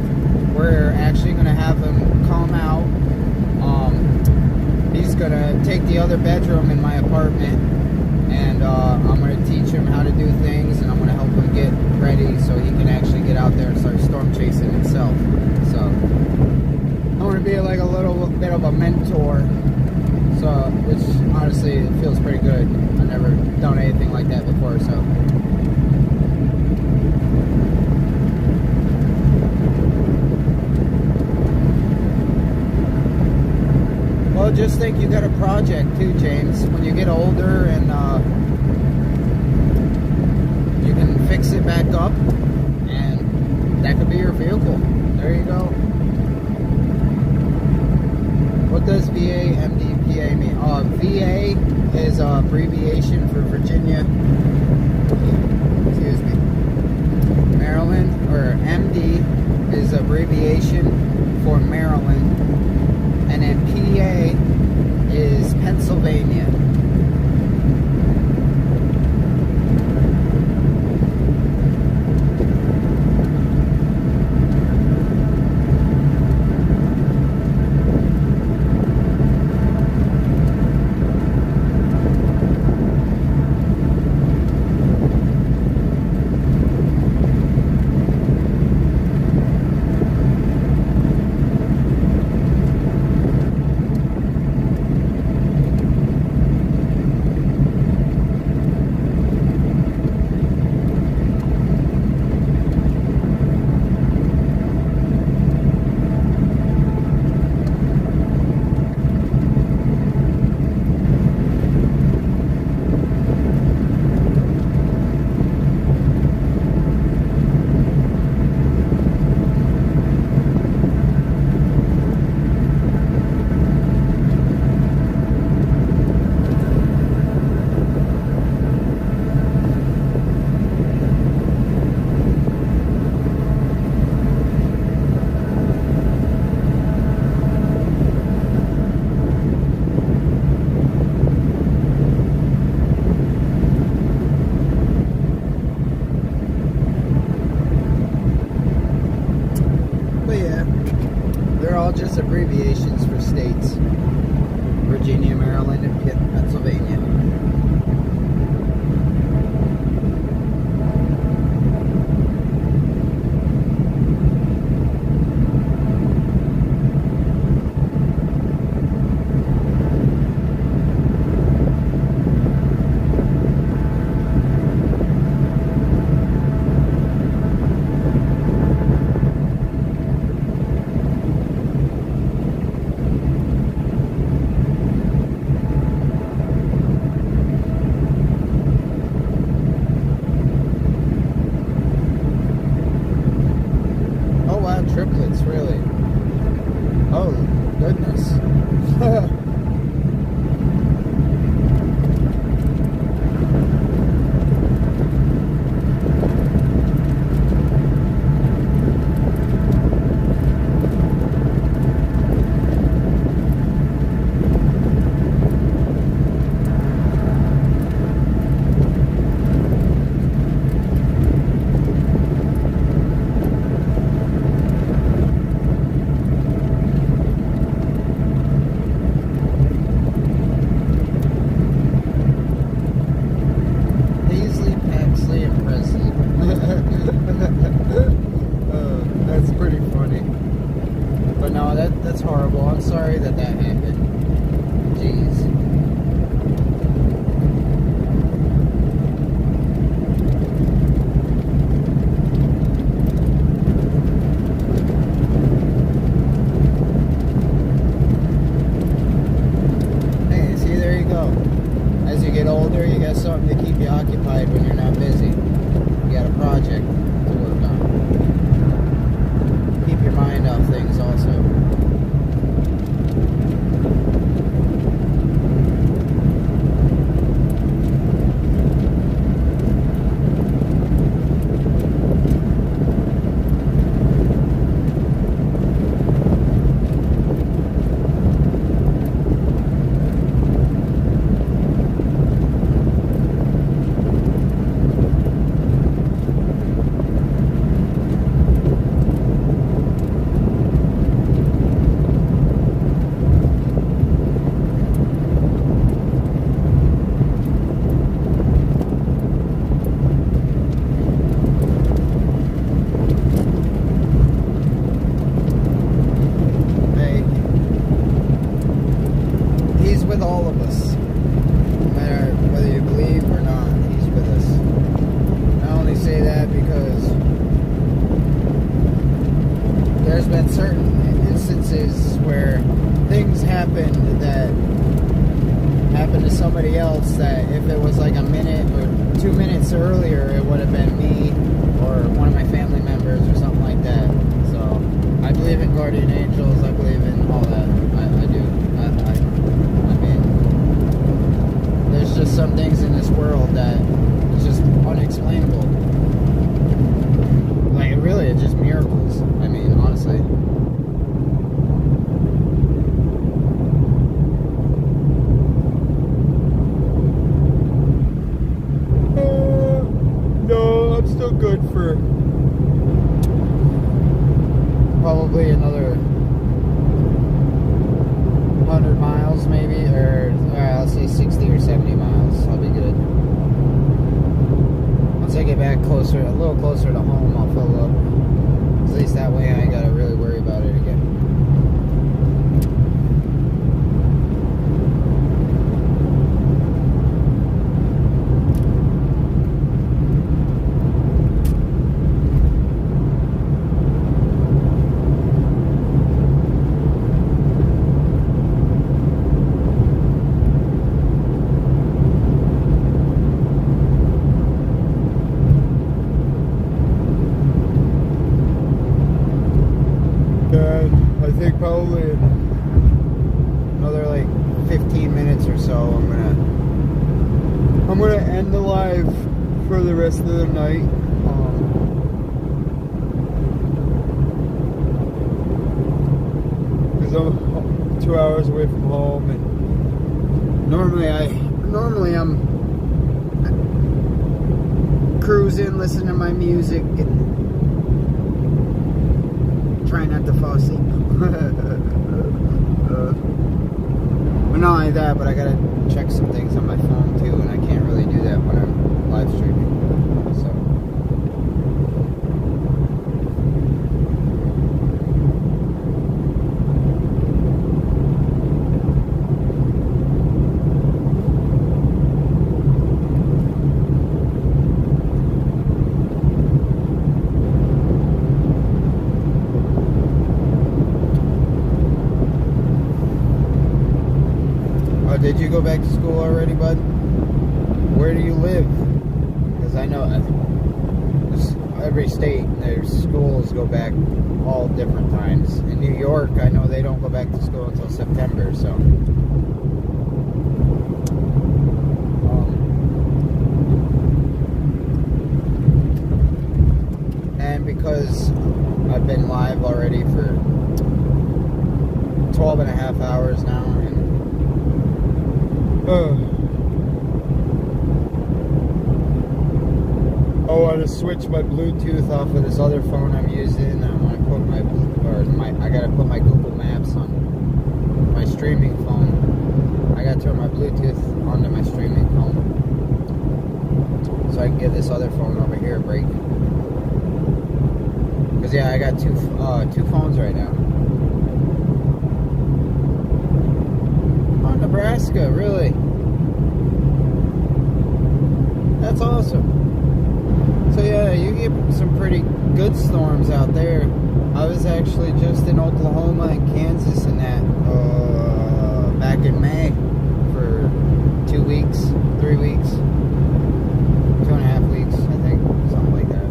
[SPEAKER 1] we're actually going to have him come out. He's going to take the other bedroom in my apartment, and I'm going to teach him how to do things, and I'm going to help him get ready so he can actually get out there and start storm chasing himself. So I want to be like a little bit of a mentor, so which honestly it feels pretty good. I've never done anything like that before, so. Well, just think you got a project too, James. When you get older and you can fix it back up, and that could be your vehicle. There you go. What does VA, MD, PA mean? VA is abbreviation for Virginia. Excuse me. Maryland, or MD is abbreviation for Maryland, and then PA is Pennsylvania. Just abbreviations for states: Virginia, Maryland, and Pennsylvania. Triplets, really? Oh, goodness. That's pretty funny. But no, that's horrible. I'm sorry that happened. Jeez. Hey, see, there you go. As you get older, you got something to keep you occupied when you're not busy. You got a project to work on. Keep your mind off things also. With all of us, no matter whether you believe or not, he's with us. I only say that because there's been certain instances where things happened that happened to somebody else that if it was like a minute or 2 minutes earlier, it would have been me or one of my family members or something like that. So I believe in guardian angels. I believe in all that. I do. good for probably another 100 miles maybe, or I'll say 60 or 70 miles. I'll be good. Once I get back closer, a little closer to home, I'll fill up. At least that way I ain't gotta really worry about it again. I think probably another like 15 minutes or so I'm gonna end the live for the rest of the night. Because I'm 2 hours away from home, and normally I'm cruising, listening to my music and trying not to fall asleep. But not only that, but I gotta check some things on my phone too, and I can't really do that when I'm live streaming. So did you go back to school already, bud? Where do you live? Because I know every state, their schools go back all different times. In New York, I know they don't go back to school until September, so. And because I've been live already for 12 and a half hours now, I want to switch my Bluetooth off of this other phone I'm using. I want to put I gotta put my Google Maps on my streaming phone. I gotta turn my Bluetooth onto my streaming phone so I can give this other phone over here a break. Cause yeah, I got two phones right now. Nebraska, really? That's awesome. So yeah, you get some pretty good storms out there. I was actually just in Oklahoma and Kansas and that back in May for 2 weeks, 3 weeks, 2.5 weeks, I think, something like that.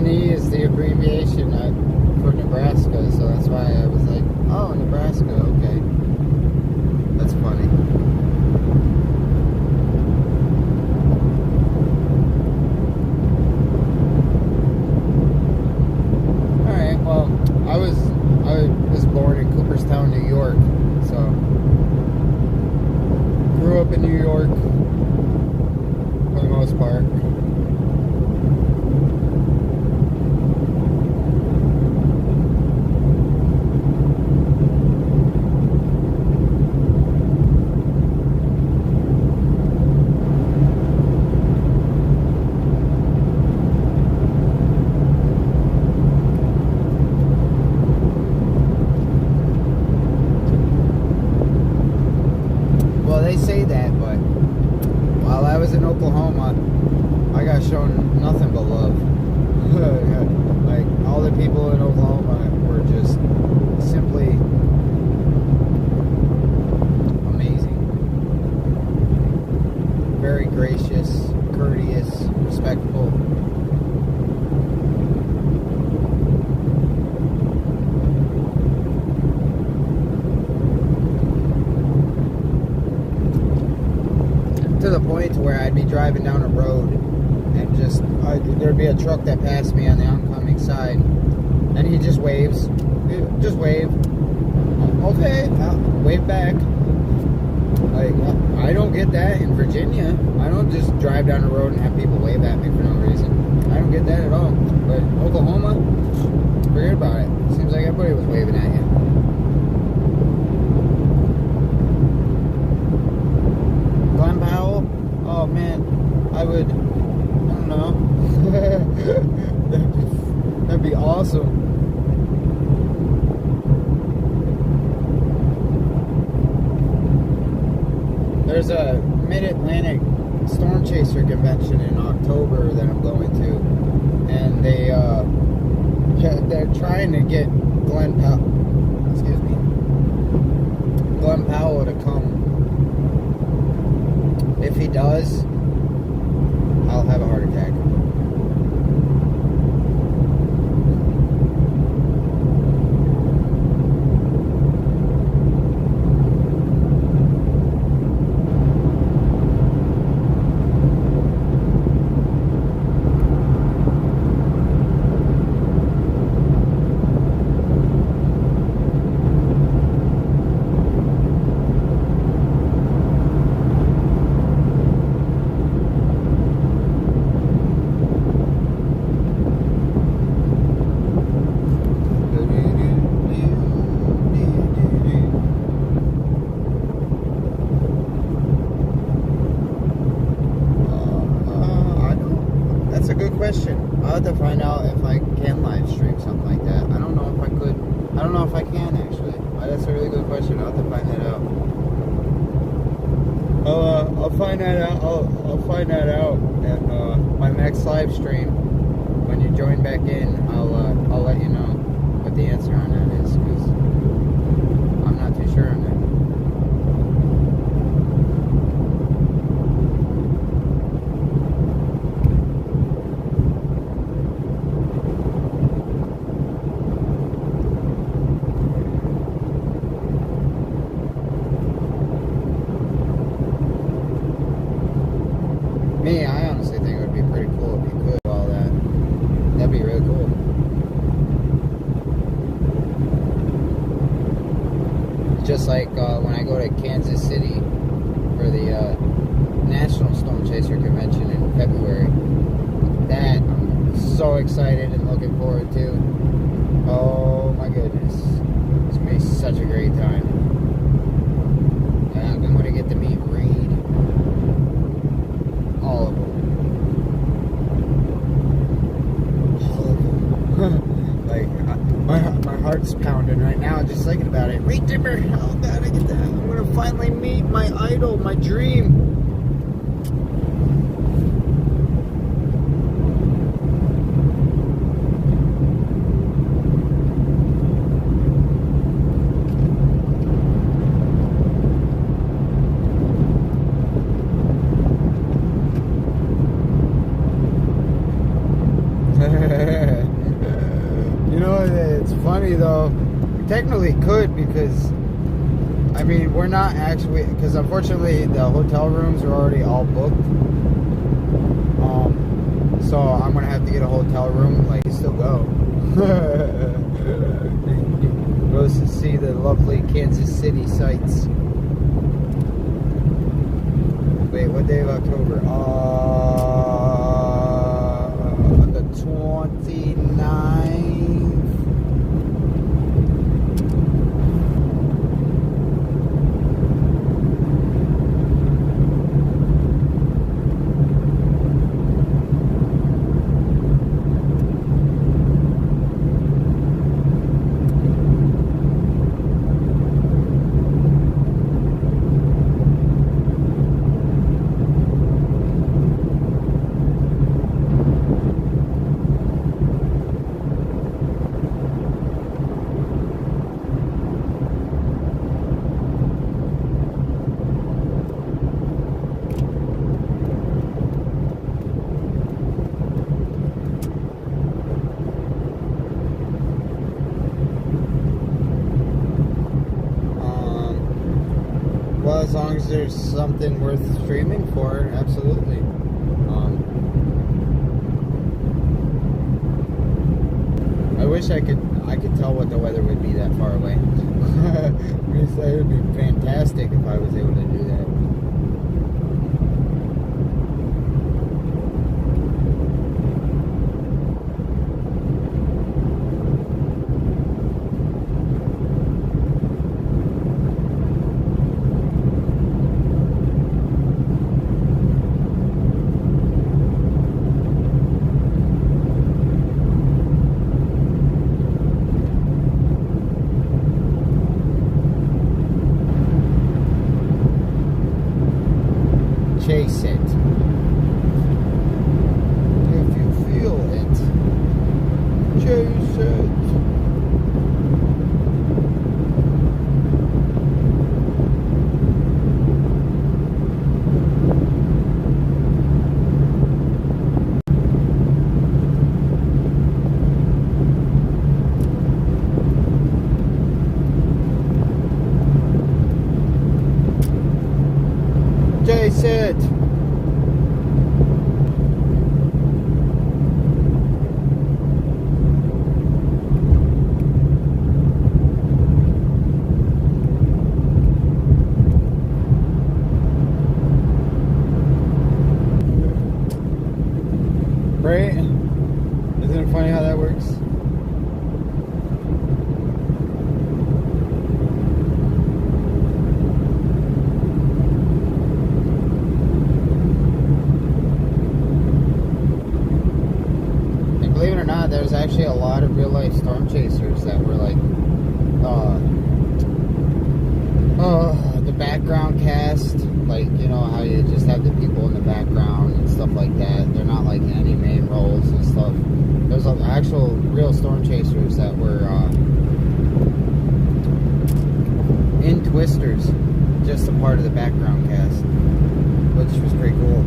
[SPEAKER 1] NE is the abbreviation for Nebraska, so that's why I was like, oh, Nebraska, okay. That's funny. Alright, well, I was born in Cooperstown, New York, so grew up in New York for the most part. They say that, but while I was in Oklahoma, Oklahoma, I got shown nothing but love. Like, all the people in Oklahoma were just simply amazing. Very gracious, courteous, respectful. To the point to where I'd be driving down a road and just there'd be a truck that passed me on the oncoming side, and he just waves, just wave. Okay, I'll wave back. Like, I don't get that in Virginia. I don't just drive down the road and have people wave at me for no reason. I don't get that at all. But Oklahoma, forget about it. Seems like everybody was waving at you. Glen Powell? Oh man, I don't know. That'd be awesome. There's a Mid-Atlantic Storm Chaser convention in October that I'm going to, and they're trying to get Glen Powell to come. If he does, I'll have a heart attack. I'll have to find out if I can live stream something like that. I don't know if I could. I don't know if I can actually. That's a really good question. I'll have to find that out. I'll find that out. I'll find that out. And my next live stream, when you join back in, I'll let you know what the answer on that is, because I'm not too sure on that. Me, I honestly think it would be pretty cool if you could do all that. That'd be really cool. It's just like when I go to Kansas City for the National Storm Chaser Convention in February. That I'm so excited and looking forward to. Oh my goodness. It's going to be such a great time. And I'm going to get to meet Reed. All of them. Like, my heart's pounding right now just thinking about it. Reed Dimmer, oh god, I get that. I'm gonna finally meet my idol, my dream. You know, it's funny though. We technically could, because I mean, we're not actually, because unfortunately the hotel rooms are already all booked. So I'm gonna have to get a hotel room. Like, still go. Goes to see the lovely Kansas City sights. Wait, what day of October? The 29th. as long as there's something worth streaming for, absolutely. I wish I could tell what the weather would be that far away. It would be fantastic if I was able to do that. Chase it. If you feel it, chase it. Chase it. Right? Isn't it funny how that works? And believe it or not, there's actually a lot of real life storm chasers that were like the background cast, like, you know how you just have the people in the background and stuff like that. They're not like any main roles and stuff. There's actual real storm chasers that were in Twisters, just a part of the background cast, which was pretty cool.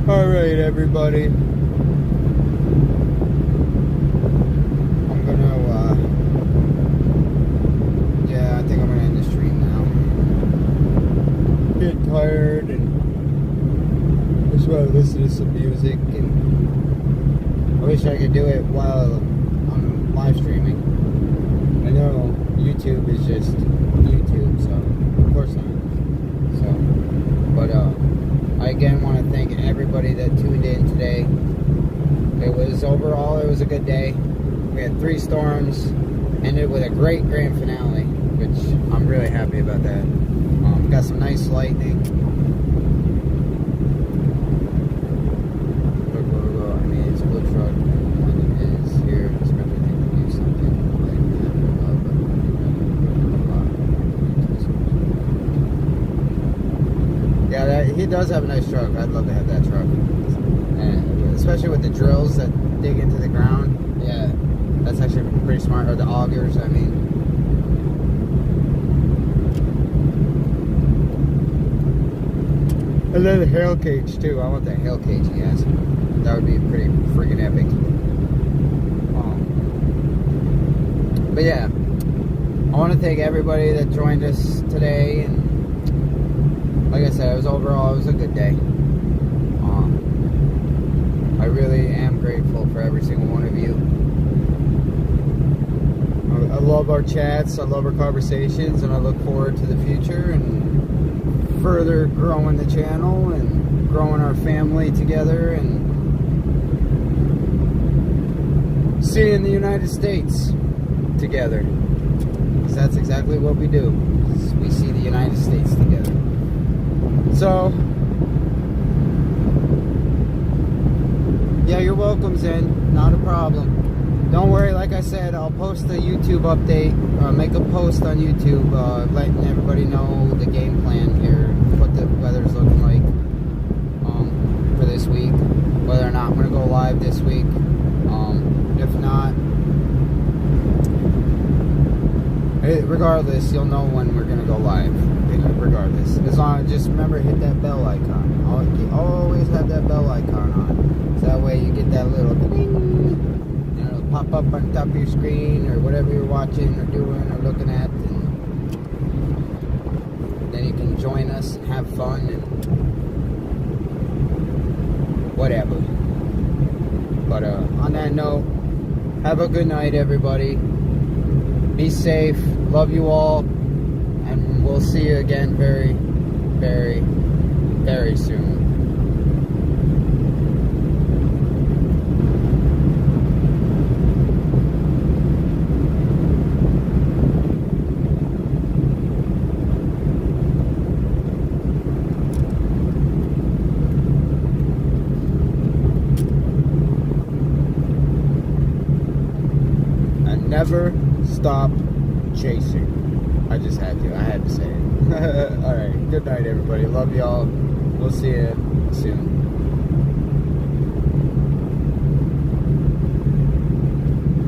[SPEAKER 1] Alright, everybody. I'm gonna, yeah, I think I'm gonna end the stream now. Getting tired and just want to listen to some music, and I wish I could do it while I'm live streaming. I know YouTube is just YouTube, so of course not. So, but, I again want to thank everybody that tuned in today. It was a good day. We had 3 storms, ended with a great grand finale, which I'm really happy about that. Got some nice lightning. I mean, it's a blue truck. It is here. It's probably to do something like that. Yeah, he does have a nice truck. I'd love to have that truck. And especially with the drills that dig into the ground. Yeah, that's actually pretty smart. Or the augers, I mean. And then the hail cage, too. I want that hail cage he has. That would be pretty freaking epic. But yeah, I want to thank everybody that joined us today, and like I said, it was a good day. I really am grateful for every single one of you. I love our chats, I love our conversations, and I look forward to the future and further growing the channel and growing our family together and seeing the United States together. Because that's exactly what we do. We see the United States together. So, yeah, you're welcome, Zen. Not a problem. don't worry, like I said, I'll post the YouTube update, make a post on YouTube, letting everybody know the game plan here, what the weather's looking like for this week, whether or not I'm going to go live this week. If not, regardless, you'll know when we're going to go live, regardless. As long as, just remember, hit that bell icon. Always have that bell icon on, so that way you get that little ding, pop up on top of your screen or whatever you're watching or doing or looking at, and then you can join us and have fun and whatever. But on that note, have a good night, everybody. Be safe. Love you all, and we'll see you again very, very, very soon. Never stop chasing. I had to say it. Alright, good night, everybody. Love y'all. We'll see you soon.